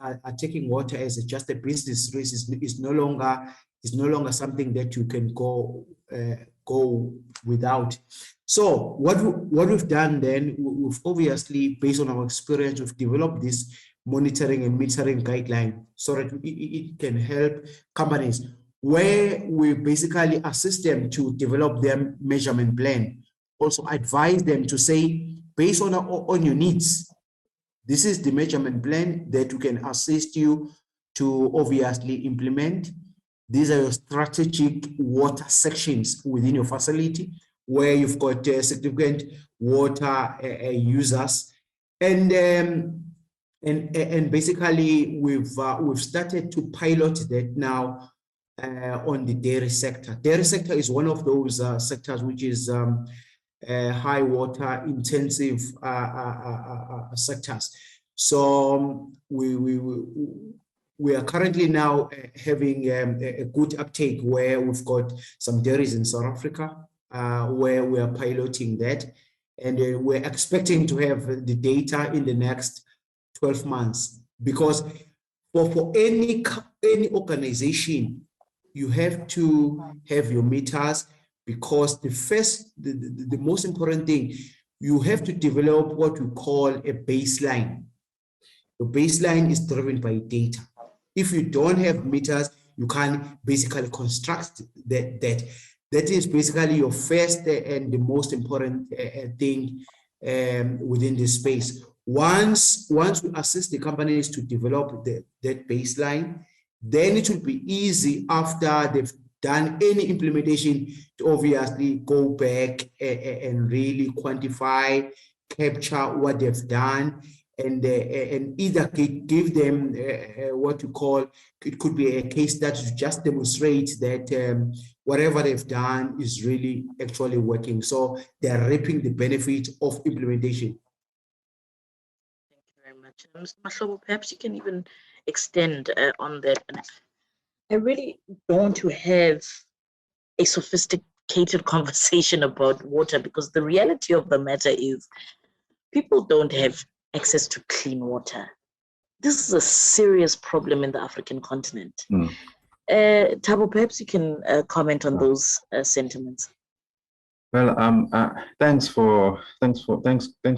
are taking water as just a business risk. It's no longer something that you can go without. So what we've done then, we've obviously, based on our experience, we've developed this monitoring and metering guideline so that it can help companies, where we basically assist them to develop their measurement plan. Also advise them to say, based on your needs, this is the measurement plan that we can assist you to obviously implement. These are your strategic water sections within your facility, where you've got significant water users, and basically we've started to pilot that now on the dairy sector. Dairy sector is one of those sectors which is high water intensive sectors. So we are currently now having a good uptake, where we've got some dairies in South Africa where we are piloting that, and we're expecting to have the data in the next 12 months. Because for any organization, you have to have your meters, because the most important thing, you have to develop what we call a baseline. The baseline is driven by data. If you don't have meters, you can't basically construct that. That is basically your first and the most important thing within this space. Once we assist the companies to develop that baseline, then it will be easy after they've done any implementation to obviously go back and really quantify, capture what they've done, and either give them what you call, it could be a case that just demonstrates that whatever they've done is really actually working. So they're reaping the benefit of implementation. Thank you very much. Mr. Mahlobo, perhaps you can even extend on that. I really don't want to have a sophisticated conversation about water, because the reality of the matter is people don't have access to clean water. This is a serious problem in the African continent. Thabo, perhaps you can comment on those sentiments. Well, thanks,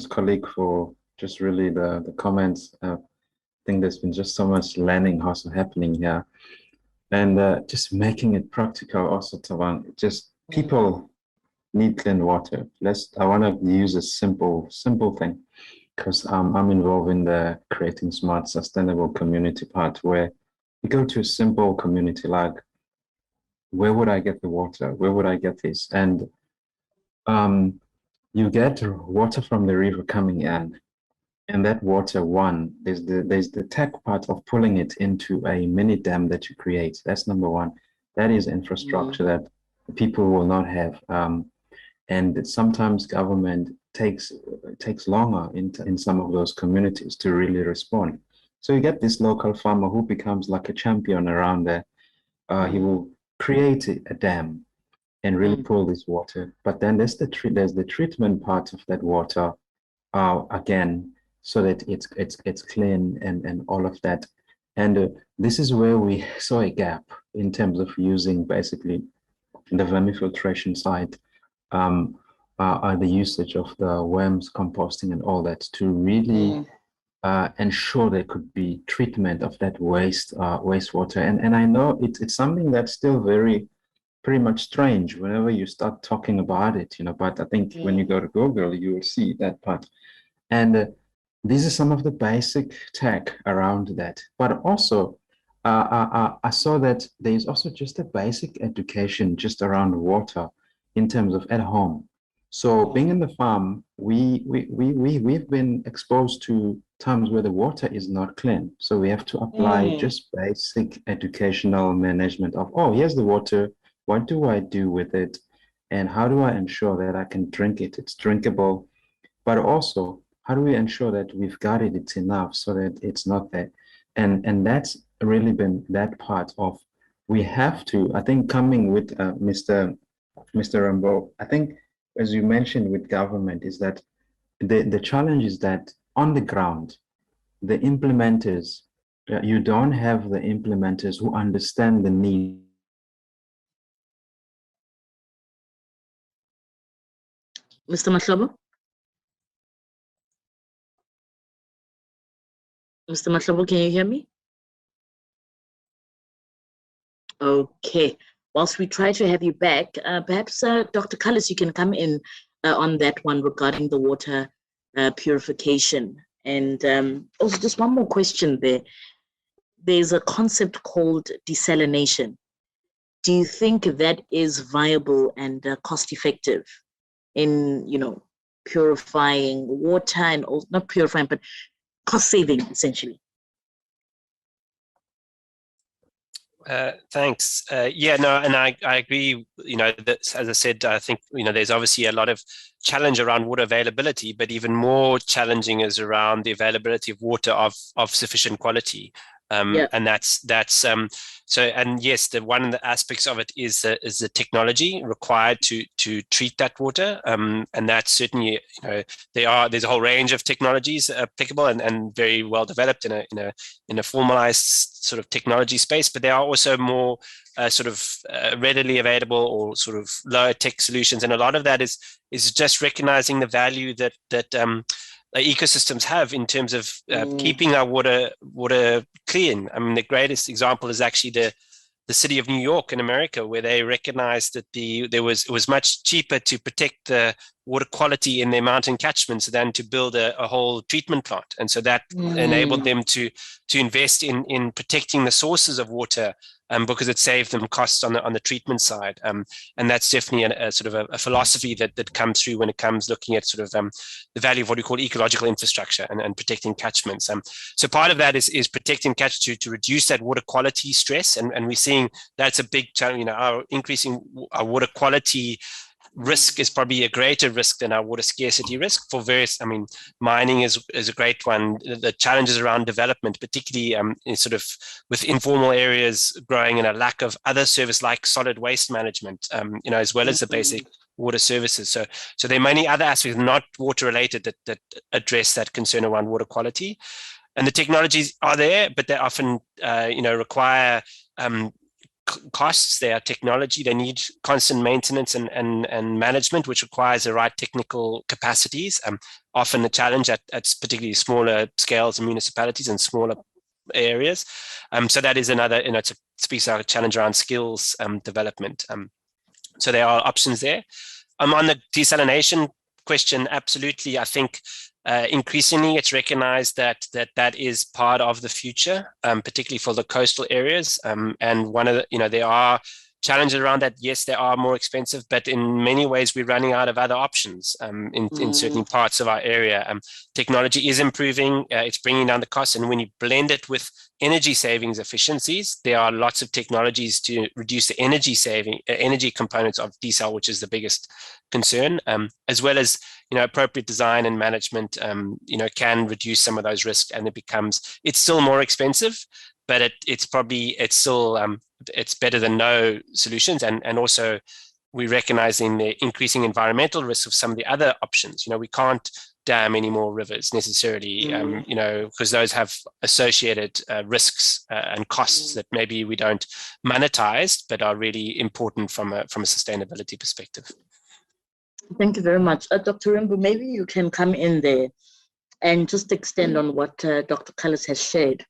colleague, for just really the comments. I think there's been just so much learning also happening here, and just making it practical also, Tabang. Just people need clean water. I want to use a simple thing, because I'm involved in the creating smart, sustainable community part, where you go to a simple community like, where would I get the water? Where would I get this? And you get water from the river coming in, and that water, there's the tech part of pulling it into a mini dam that you create. That's number one. That is infrastructure that people will not have, and sometimes government takes longer in some of those communities to really respond. So you get this local farmer who becomes like a champion around there. He will create a dam and really pull this water. But then there's the treatment part of that water, again, so that it's clean and all of that. And this is where we saw a gap in terms of using basically the vermifiltration side, the usage of the worms, composting, and all that to really ensure there could be treatment of that wastewater. And I know it's something that's still pretty much strange whenever you start talking about it, but I think when you go to Google, you will see that part. And these are some of the basic tech around that. But also, I saw that there's also just a basic education just around water in terms of at home. So being in the farm, we've been exposed to times where the water is not clean. So we have to apply just basic educational management of, oh, here's the water. What do I do with it? And how do I ensure that I can drink it? It's drinkable. But also, how do we ensure that we've got it, it's enough so that it's not there? And that's really been that part of, we have to, I think coming with Mr. Rambo, I think as you mentioned with government is that the challenge is that on the ground, the implementers, you don't have the implementers who understand the need. Mr. Mahlobo? Mr. Mahlobo, can you hear me? Okay. Whilst we try to have you back, perhaps Dr. Cullis, you can come in on that one regarding the water purification. And also just one more question there. There's a concept called desalination. Do you think that is viable and cost effective in, purifying water and also, not purifying, but cost saving essentially? Thanks. Yeah, no, and I agree, that, as I said, I think, there's obviously a lot of challenge around water availability, but even more challenging is around the availability of water of sufficient quality. And that's so, and yes, one of the aspects of it is the technology required to treat that water, and that's certainly, there's a whole range of technologies applicable and very well developed in a formalized sort of technology space, but there are also more readily available or sort of lower tech solutions, and a lot of that is just recognizing the value that ecosystems have in terms of keeping our water clean. I mean, the greatest example is actually the city of New York in America, where they recognized that it was much cheaper to protect the water quality in their mountain catchments than to build a whole treatment plant. And so that enabled them to invest in protecting the sources of water, because it saved them costs on the treatment side. And that's definitely a sort of a philosophy that comes through when it comes looking at sort of the value of what we call ecological infrastructure and protecting catchments. So part of that is protecting catch to reduce that water quality stress. And we're seeing that's a big challenge. Our increasing our water quality risk is probably a greater risk than our water scarcity risk for various, mining is a great one. The challenges around development, particularly in sort of with informal areas growing and a lack of other service like solid waste management, as well as the basic water services. So there are many other aspects not water related that address that concern around water quality. And the technologies are there, but they often, require costs. They are technology. They need constant maintenance and management, which requires the right technical capacities. Often a challenge at particularly smaller scales and municipalities and smaller areas. So that is another, it speaks to our challenge around skills development. So there are options there. On the desalination question, absolutely. I think increasingly it's recognized that is part of the future, particularly for the coastal areas. And one of the, there are challenges around that. Yes, they are more expensive, but in many ways we're running out of other options in certain parts of our area. Technology is improving, it's bringing down the costs, and when you blend it with energy savings efficiencies, there are lots of technologies to reduce the energy components of desal, which is the biggest concern, as well as appropriate design and management can reduce some of those risks, and it's still more expensive, but it's still it's better than no solutions. And also we're recognizing the increasing environmental risks of some of the other options. We can't dam any more rivers necessarily, because those have associated risks and costs that maybe we don't monetize, but are really important from a sustainability perspective. Thank you very much. Dr. Rimbu, maybe you can come in there and just extend on what Dr. Cullis has shared.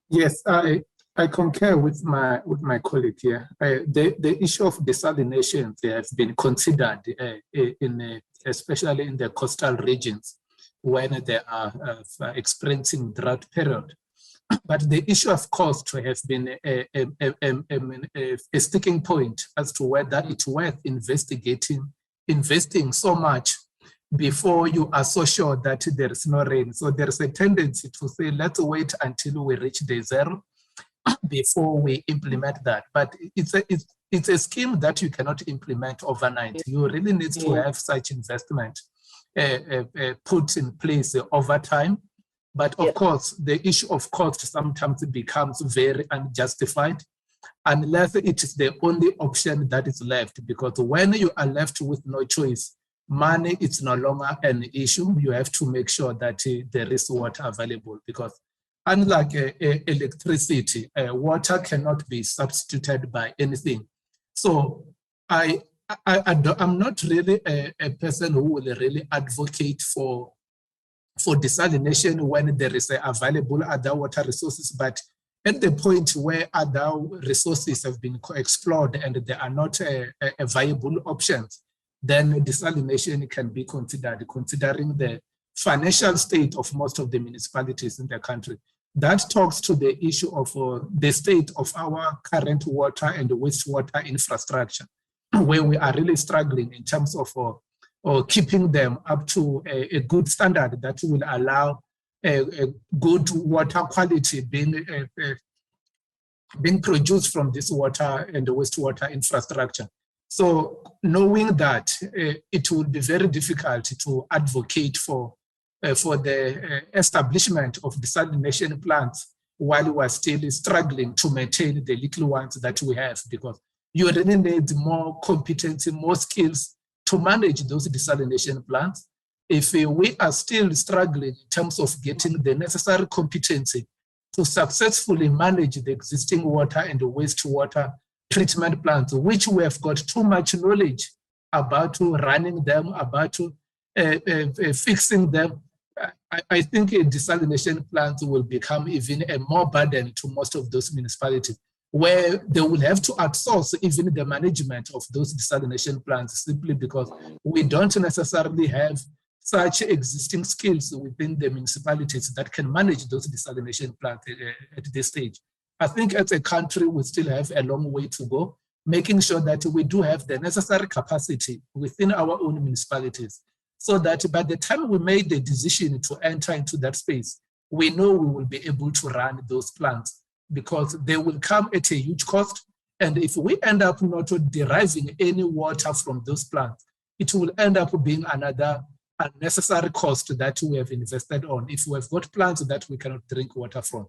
Yes, I concur with my colleague here. The issue of desalination has been considered in especially in the coastal regions when they are experiencing drought period. But the issue of cost has been a sticking point as to whether it's worth investing so much before you are so sure that there is no rain. So there's a tendency to say, let's wait until we reach day zero before we implement that. But it's a scheme that you cannot implement overnight. You really need to have such investment put in place over time. But of course, the issue of cost sometimes becomes very unjustified unless it is the only option that is left. Because when you are left with no choice, money is no longer an issue. You have to make sure that there is water available, because unlike electricity, water cannot be substituted by anything. So I'm not really a person who will really advocate for desalination when there is available other water resources, but at the point where other resources have been explored and there are not a viable options, then desalination can be considered, considering the financial state of most of the municipalities in the country. That talks to the issue of the state of our current water and wastewater infrastructure, where we are really struggling in terms of or keeping them up to a good standard that will allow a good water quality being produced from this water and wastewater infrastructure. So knowing that, it will be very difficult to advocate for the establishment of desalination plants while we are still struggling to maintain the little ones that we have, because you really need more competency, more skills to manage those desalination plants. If we are still struggling in terms of getting the necessary competency to successfully manage the existing water and wastewater treatment plants, which we have got too much knowledge about running them, about fixing them, I think desalination plants will become even a more burden to most of those municipalities, where they will have to outsource even the management of those desalination plants, simply because we don't necessarily have such existing skills within the municipalities that can manage those desalination plants at this stage. I think as a country, we still have a long way to go, making sure that we do have the necessary capacity within our own municipalities, so that by the time we made the decision to enter into that space, we know we will be able to run those plants, because they will come at a huge cost. And if we end up not deriving any water from those plants, it will end up being another unnecessary cost that we have invested on if we have got plants that we cannot drink water from.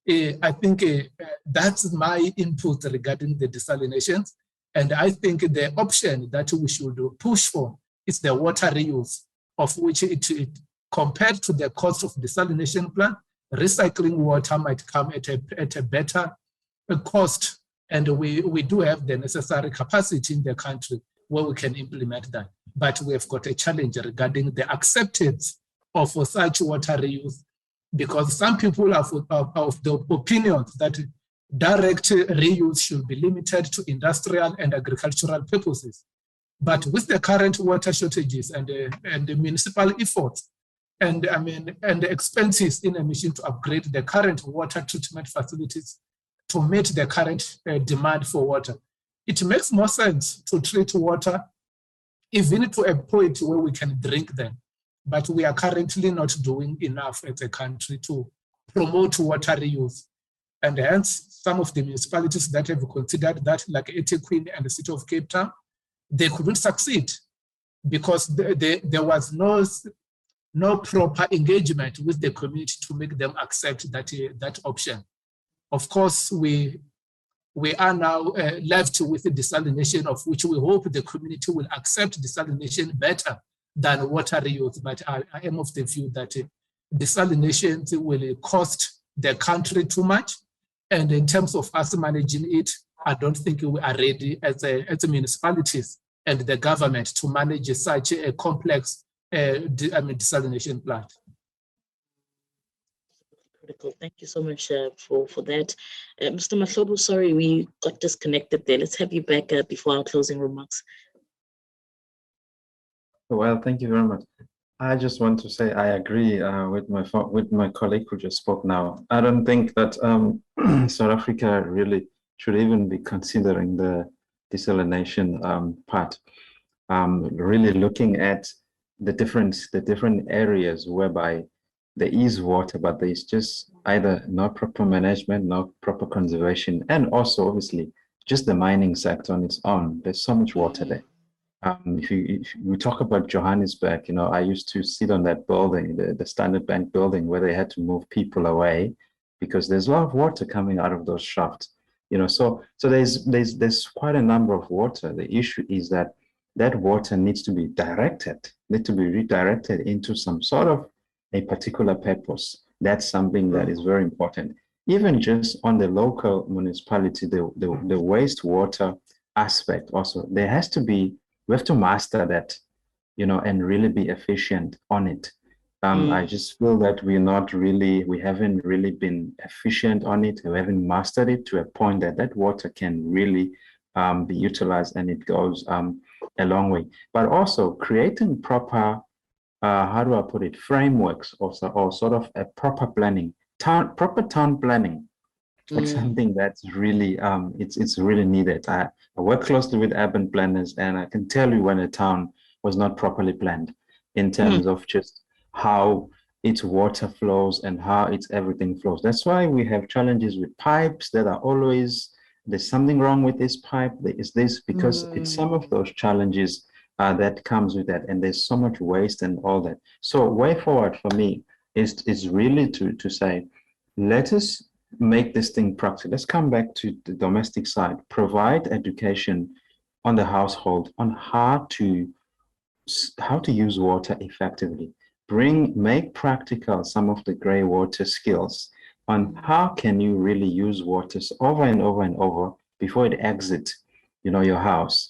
I think that's my input regarding the desalinations. And I think the option that we should push for is the water reuse, of which it compared to the cost of desalination plant, recycling water might come at a better cost. And we do have the necessary capacity in the country where we can implement that. But we have got a challenge regarding the acceptance of such water reuse, because some people are of the opinion that direct reuse should be limited to industrial and agricultural purposes. But with the current water shortages and the municipal efforts, and the expenses in a mission to upgrade the current water treatment facilities to meet the current demand for water, it makes more sense to treat water even to a point where we can drink them. But we are currently not doing enough as a country to promote water reuse. And hence, some of the municipalities that have considered that, like Ethekwini and the city of Cape Town, they couldn't succeed because there was no proper engagement with the community to make them accept that option. Of course, we are now left with the desalination, of which we hope the community will accept desalination better than water reuse. But I am of the view that desalination will cost the country too much. And in terms of us managing it, I don't think we are ready as a municipalities and the government to manage such a complex desalination plant. Critical. Thank you so much for that. Mr. Mahlobo, sorry, we got disconnected there. Let's have you back before our closing remarks. Well, thank you very much. I just want to say I agree with my colleague who just spoke now. I don't think that South Africa really should even be considering the desalination part. Really looking at the different areas whereby there is water, but there's just either not proper management, not proper conservation, and also obviously just the mining sector on its own. There's so much water there. If we talk about Johannesburg, I used to sit on that building, the Standard Bank building, where they had to move people away because there's a lot of water coming out of those shafts. So there's quite a number of water. The issue is that water needs to be redirected into some sort of a particular purpose. That's something that is very important. Even just on the local municipality, the wastewater aspect also, there has to be. We have to master that, and really be efficient on it. I just feel that we haven't really been efficient on it. We haven't mastered it to a point that water can really be utilized, and it goes a long way. But also creating proper, how do I put it, frameworks also, or sort of a proper planning, proper town planning. It's something that's really it's really needed. I work closely with urban planners, and I can tell you when a town was not properly planned in terms of just how its water flows and how its everything flows. That's why we have challenges with pipes that are always, there's something wrong with this pipe. There is this, because it's some of those challenges that comes with that, and there's so much waste and all that. So way forward for me is really to say, let us make this thing practical. Let's come back to the domestic side. Provide education on the household on how to use water effectively. Make practical some of the gray water skills on how can you really use water over and over and over before it exits, your house.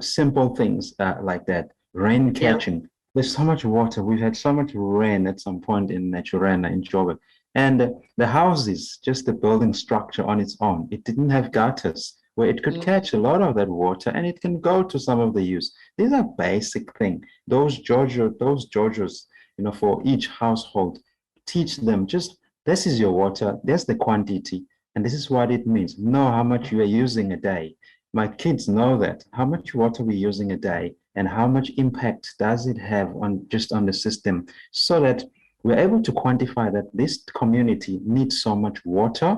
Simple things like that. Rain catching. Yeah. There's so much water. We've had so much rain at some point in Naturena, in Joburg. And the houses, just the building structure on its own, it didn't have gutters where it could catch a lot of that water, and it can go to some of the use. These are basic things. Those Giorgios, for each household, teach them just, this is your water, there's the quantity, and this is what it means. Know how much you are using a day. My kids know that, how much water we're using a day, and how much impact does it have on the system, so that we're able to quantify that this community needs so much water,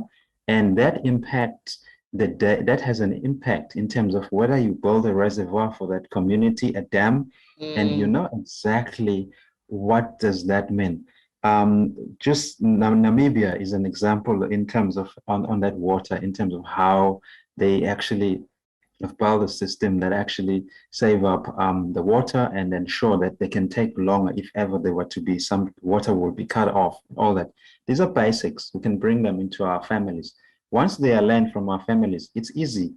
and that that has an impact in terms of whether you build a reservoir for that community, a dam, and you know exactly what does that mean. Just Namibia is an example in terms of on that water, in terms of how they actually have built a system that actually save up the water and ensure that they can take longer if ever there were to be some water will be cut off, all that. These are basics. We can bring them into our families. Once they are learned from our families, it's easy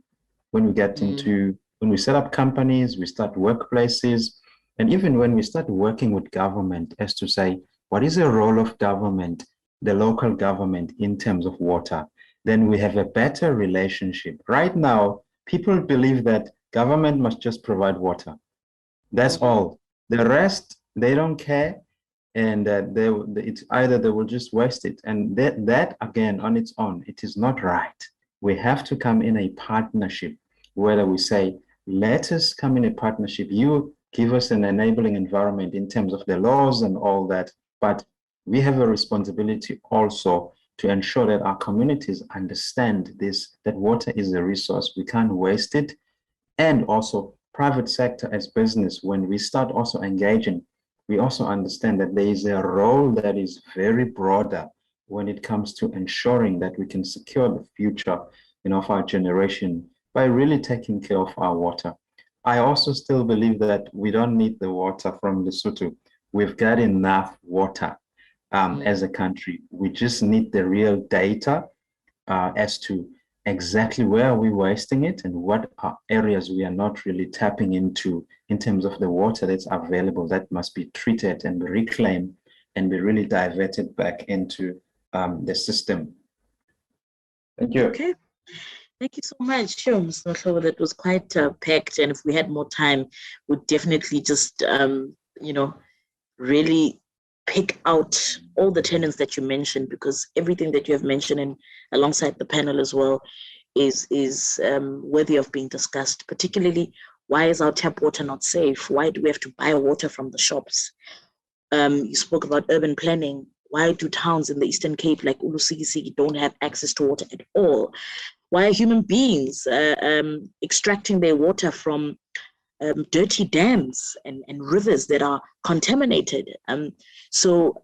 when we get when we set up companies, we start workplaces, and even when we start working with government, as to say, what is the role of government, the local government, in terms of water? Then we have a better relationship. Right now, people believe that government must just provide water. That's all. The rest, they don't care, and it's either they will just waste it. And that again, on its own, it is not right. We have to come in a partnership, whether we say, let us come in a partnership. You give us an enabling environment in terms of the laws and all that, but we have a responsibility also to ensure that our communities understand this, that water is a resource, we can't waste it. And also private sector as business, when we start also engaging, we also understand that there is a role that is very broader when it comes to ensuring that we can secure the future of our generation by really taking care of our water. I also still believe that we don't need the water from Lesotho. We've got enough water as a country. We just need the real data as to exactly where are we wasting it and what are areas we are not really tapping into in terms of the water that's available that must be treated and reclaimed and be really diverted back into the system. Thank you. Okay. Thank you so much. Sure, Ms. Mahlobo, that was quite packed. And if we had more time, we'd definitely just, really pick out all the tenets that you mentioned, because everything that you have mentioned, and alongside the panel as well, is worthy of being discussed. Particularly, why is our tap water not safe? Why do we have to buy water from the shops? You spoke about urban planning. Why do towns in the Eastern Cape like Ulusigisi don't have access to water at all? Why are human beings extracting their water from dirty dams and rivers that are contaminated? So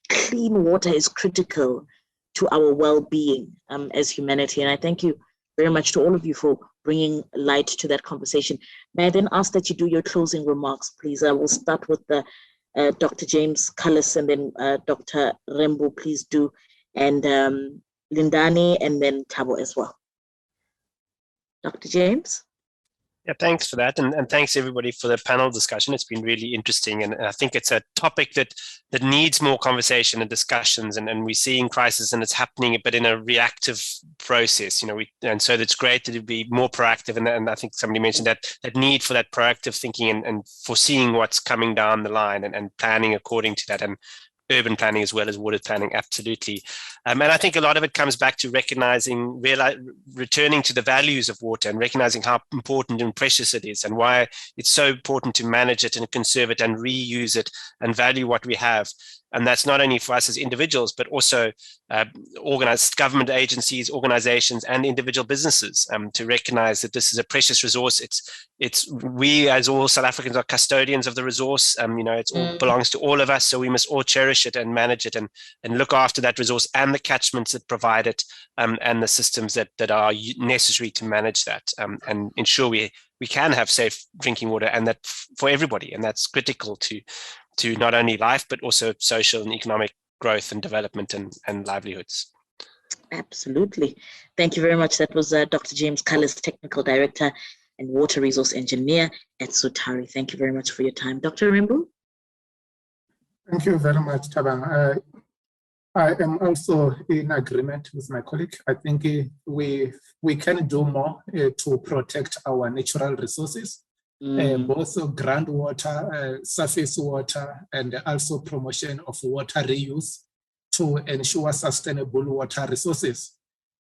clean water is critical to our well-being as humanity. And I thank you very much to all of you for bringing light to that conversation. May I then ask that you do your closing remarks, please? I will start with Dr. James Cullis, and then Dr. Rembo, please do, and Lindani, and then Thabo as well. Dr. James? Yeah, thanks for that. And thanks everybody for the panel discussion. It's been really interesting. And I think it's a topic that needs more conversation and discussions, and we're seeing crisis and it's happening, but in a reactive process, and so it's great to be more proactive. And I think somebody mentioned that need for that proactive thinking and foreseeing what's coming down the line and planning according to that. And urban planning as well as water planning, absolutely. And I think a lot of it comes back to recognizing, returning to the values of water and recognizing how important and precious it is, and why it's so important to manage it and conserve it and reuse it and value what we have. And that's not only for us as individuals, but also organized government agencies, organizations, and individual businesses to recognize that this is a precious resource. It's we as all South Africans are custodians of the resource. It all belongs to all of us, so we must all cherish it and manage it and look after that resource and the catchments that provide it, and the systems that are necessary to manage that, and ensure we can have safe drinking water, and that for everybody. And that's critical to not only life, but also social and economic growth and development and livelihoods. Absolutely. Thank you very much. That was Dr. James Cullis, Technical Director and Water Resource Engineer at Sutari. Thank you very much for your time. Dr. Rembu? Thank you very much, Tabang. I am also in agreement with my colleague. I think we can do more to protect our natural resources. Both groundwater, surface water, and also promotion of water reuse to ensure sustainable water resources.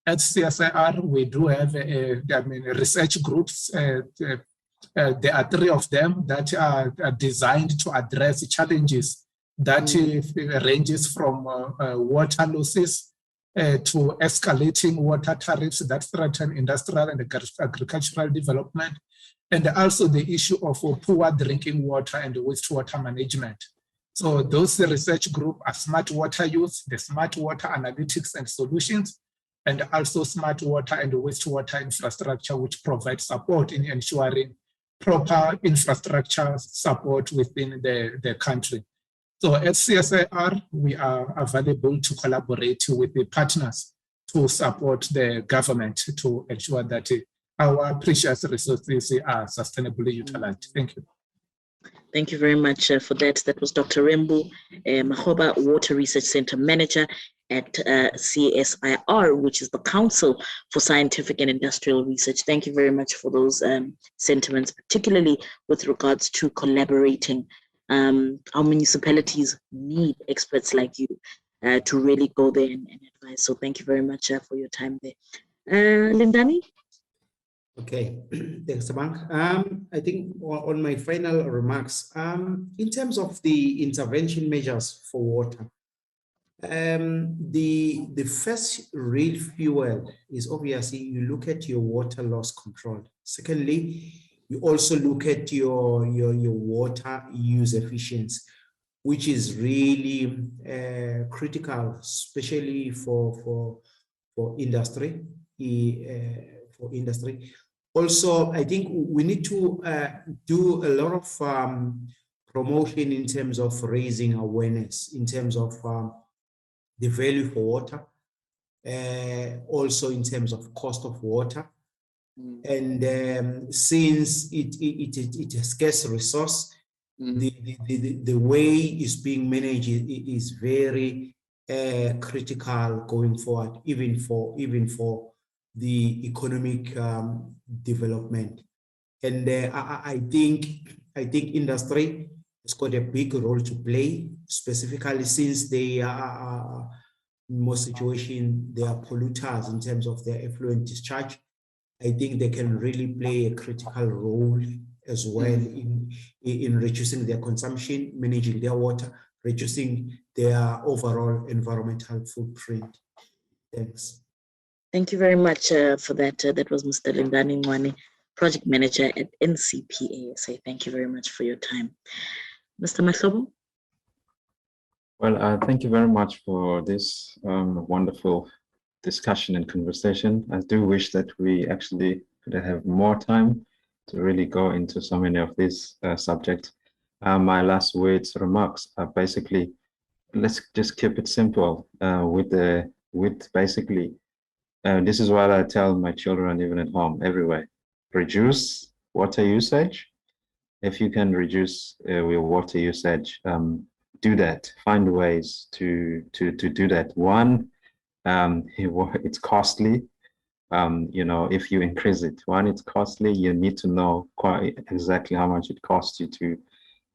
At CSIR, we do have research groups. There are 3 of them that are designed to address challenges that ranges from water losses to escalating water tariffs that threaten industrial and agricultural development, and also the issue of poor drinking water and wastewater management. So those research groups are smart water use, the smart water analytics and solutions, and also smart water and wastewater infrastructure, which provides support in ensuring proper infrastructure support within the country. So at CSIR, we are available to collaborate with the partners to support the government to ensure that our precious resources are sustainably utilized. Thank you. Thank you very much for that. That was Dr. Rembu Mahoba, Water Research Center Manager at CSIR, which is the Council for Scientific and Industrial Research. Thank you very much for those sentiments, particularly with regards to collaborating. Our municipalities need experts like you to really go there and advise. So thank you very much for your time there. Lindani? Okay, thanks, Tabang. I think on my final remarks, in terms of the intervention measures for water, the first real fuel is obviously you look at your water loss control. Secondly, you also look at your water use efficiency, which is really critical, especially for industry. Also, I think we need to do a lot of promotion in terms of raising awareness, in terms of the value for water, also in terms of cost of water. And since it is a scarce resource, the way it's being managed is very critical going forward, even for the economic development. And I think industry has got a big role to play, specifically since they are in most situations they are polluters in terms of their effluent discharge. I think they can really play a critical role as well in reducing their consumption, managing their water, reducing their overall environmental footprint. Thanks. Thank you very much for that. That was Mr. Lindani Ngwane, Project Manager at NCPA. Say thank you very much for your time. Mr. Mahlobo? Well, thank you very much for this wonderful discussion and conversation. I do wish that we actually could have more time to really go into so many of these subjects. My last remarks are basically, let's just keep it simple with basically, this is what I tell my children even at home, everywhere. Reduce water usage. If you can reduce your water usage, do that. Find ways to do that. One, it's costly. You know, if you increase it, one, it's costly. You need to know quite exactly how much it costs you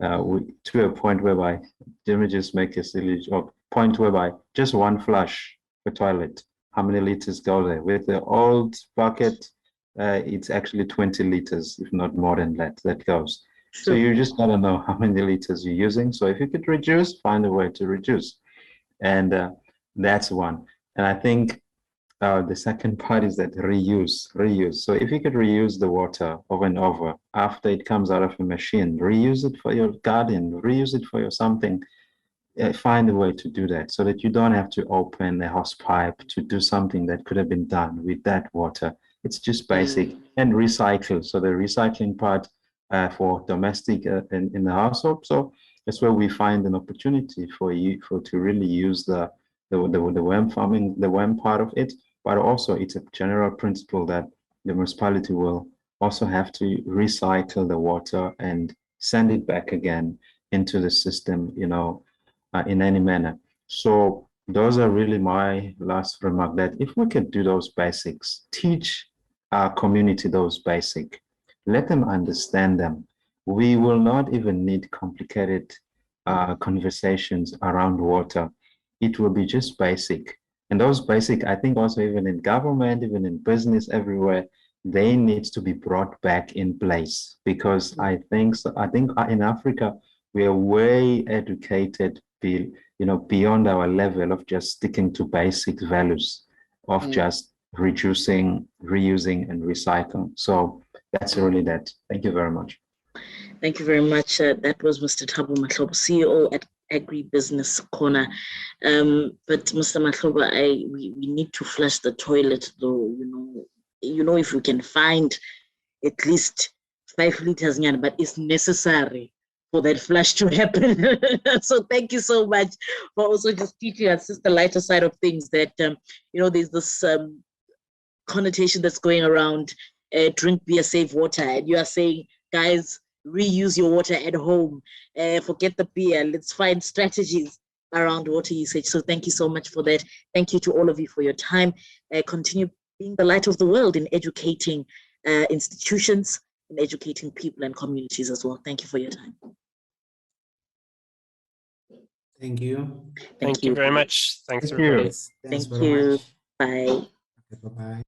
to a point whereby, let me just make a silly joke, point whereby just one flush for toilet, how many liters go there? With the old bucket, it's actually 20 liters, if not more than that goes. So you just gotta know how many liters you're using. So if you could reduce, find a way to reduce. And that's one. And I think the second part is that reuse. So if you could reuse the water over and over after it comes out of a machine, reuse it for your garden, reuse it for your something. Find a way to do that so that you don't have to open a hose pipe to do something that could have been done with that water. It's just basic. And recycle. So the recycling part for domestic in the household. So that's where we find an opportunity for you to really use the worm farming, the worm part of it. But also it's a general principle that the municipality will also have to recycle the water and send it back again into the system, you know, in any manner. So those are really my last remark, that if we could do those basics, teach our community those basic, let them understand them. We will not even need complicated conversations around water. It will be just basic. And those basic, I think also even in government, even in business, everywhere, they need to be brought back in place, because I think in Africa, we are way educated, beyond our level of just sticking to basic values of just reducing, reusing, and recycling. So that's really that. Thank you very much. Thank you very much. That was Mr. Thabo Mahlobo, CEO at Agribusiness Corner. But Mr. Mahlobo, we need to flush the toilet, though. You know, if we can find at least 5 liters, but it's necessary for that flush to happen. So thank you so much for also just teaching us the lighter side of things, that there's this connotation that's going around, drink beer, save water, and you are saying, guys, reuse your water at home, forget the beer, let's find strategies around water usage. So thank you so much for that. Thank you to all of you for your time. Continue being the light of the world in educating institutions, in educating people and communities as well. Thank you for your time. Thank you. Thank you very much. Thanks, Thank you. everybody. Thanks Thank very you. much. Bye. Bye-bye.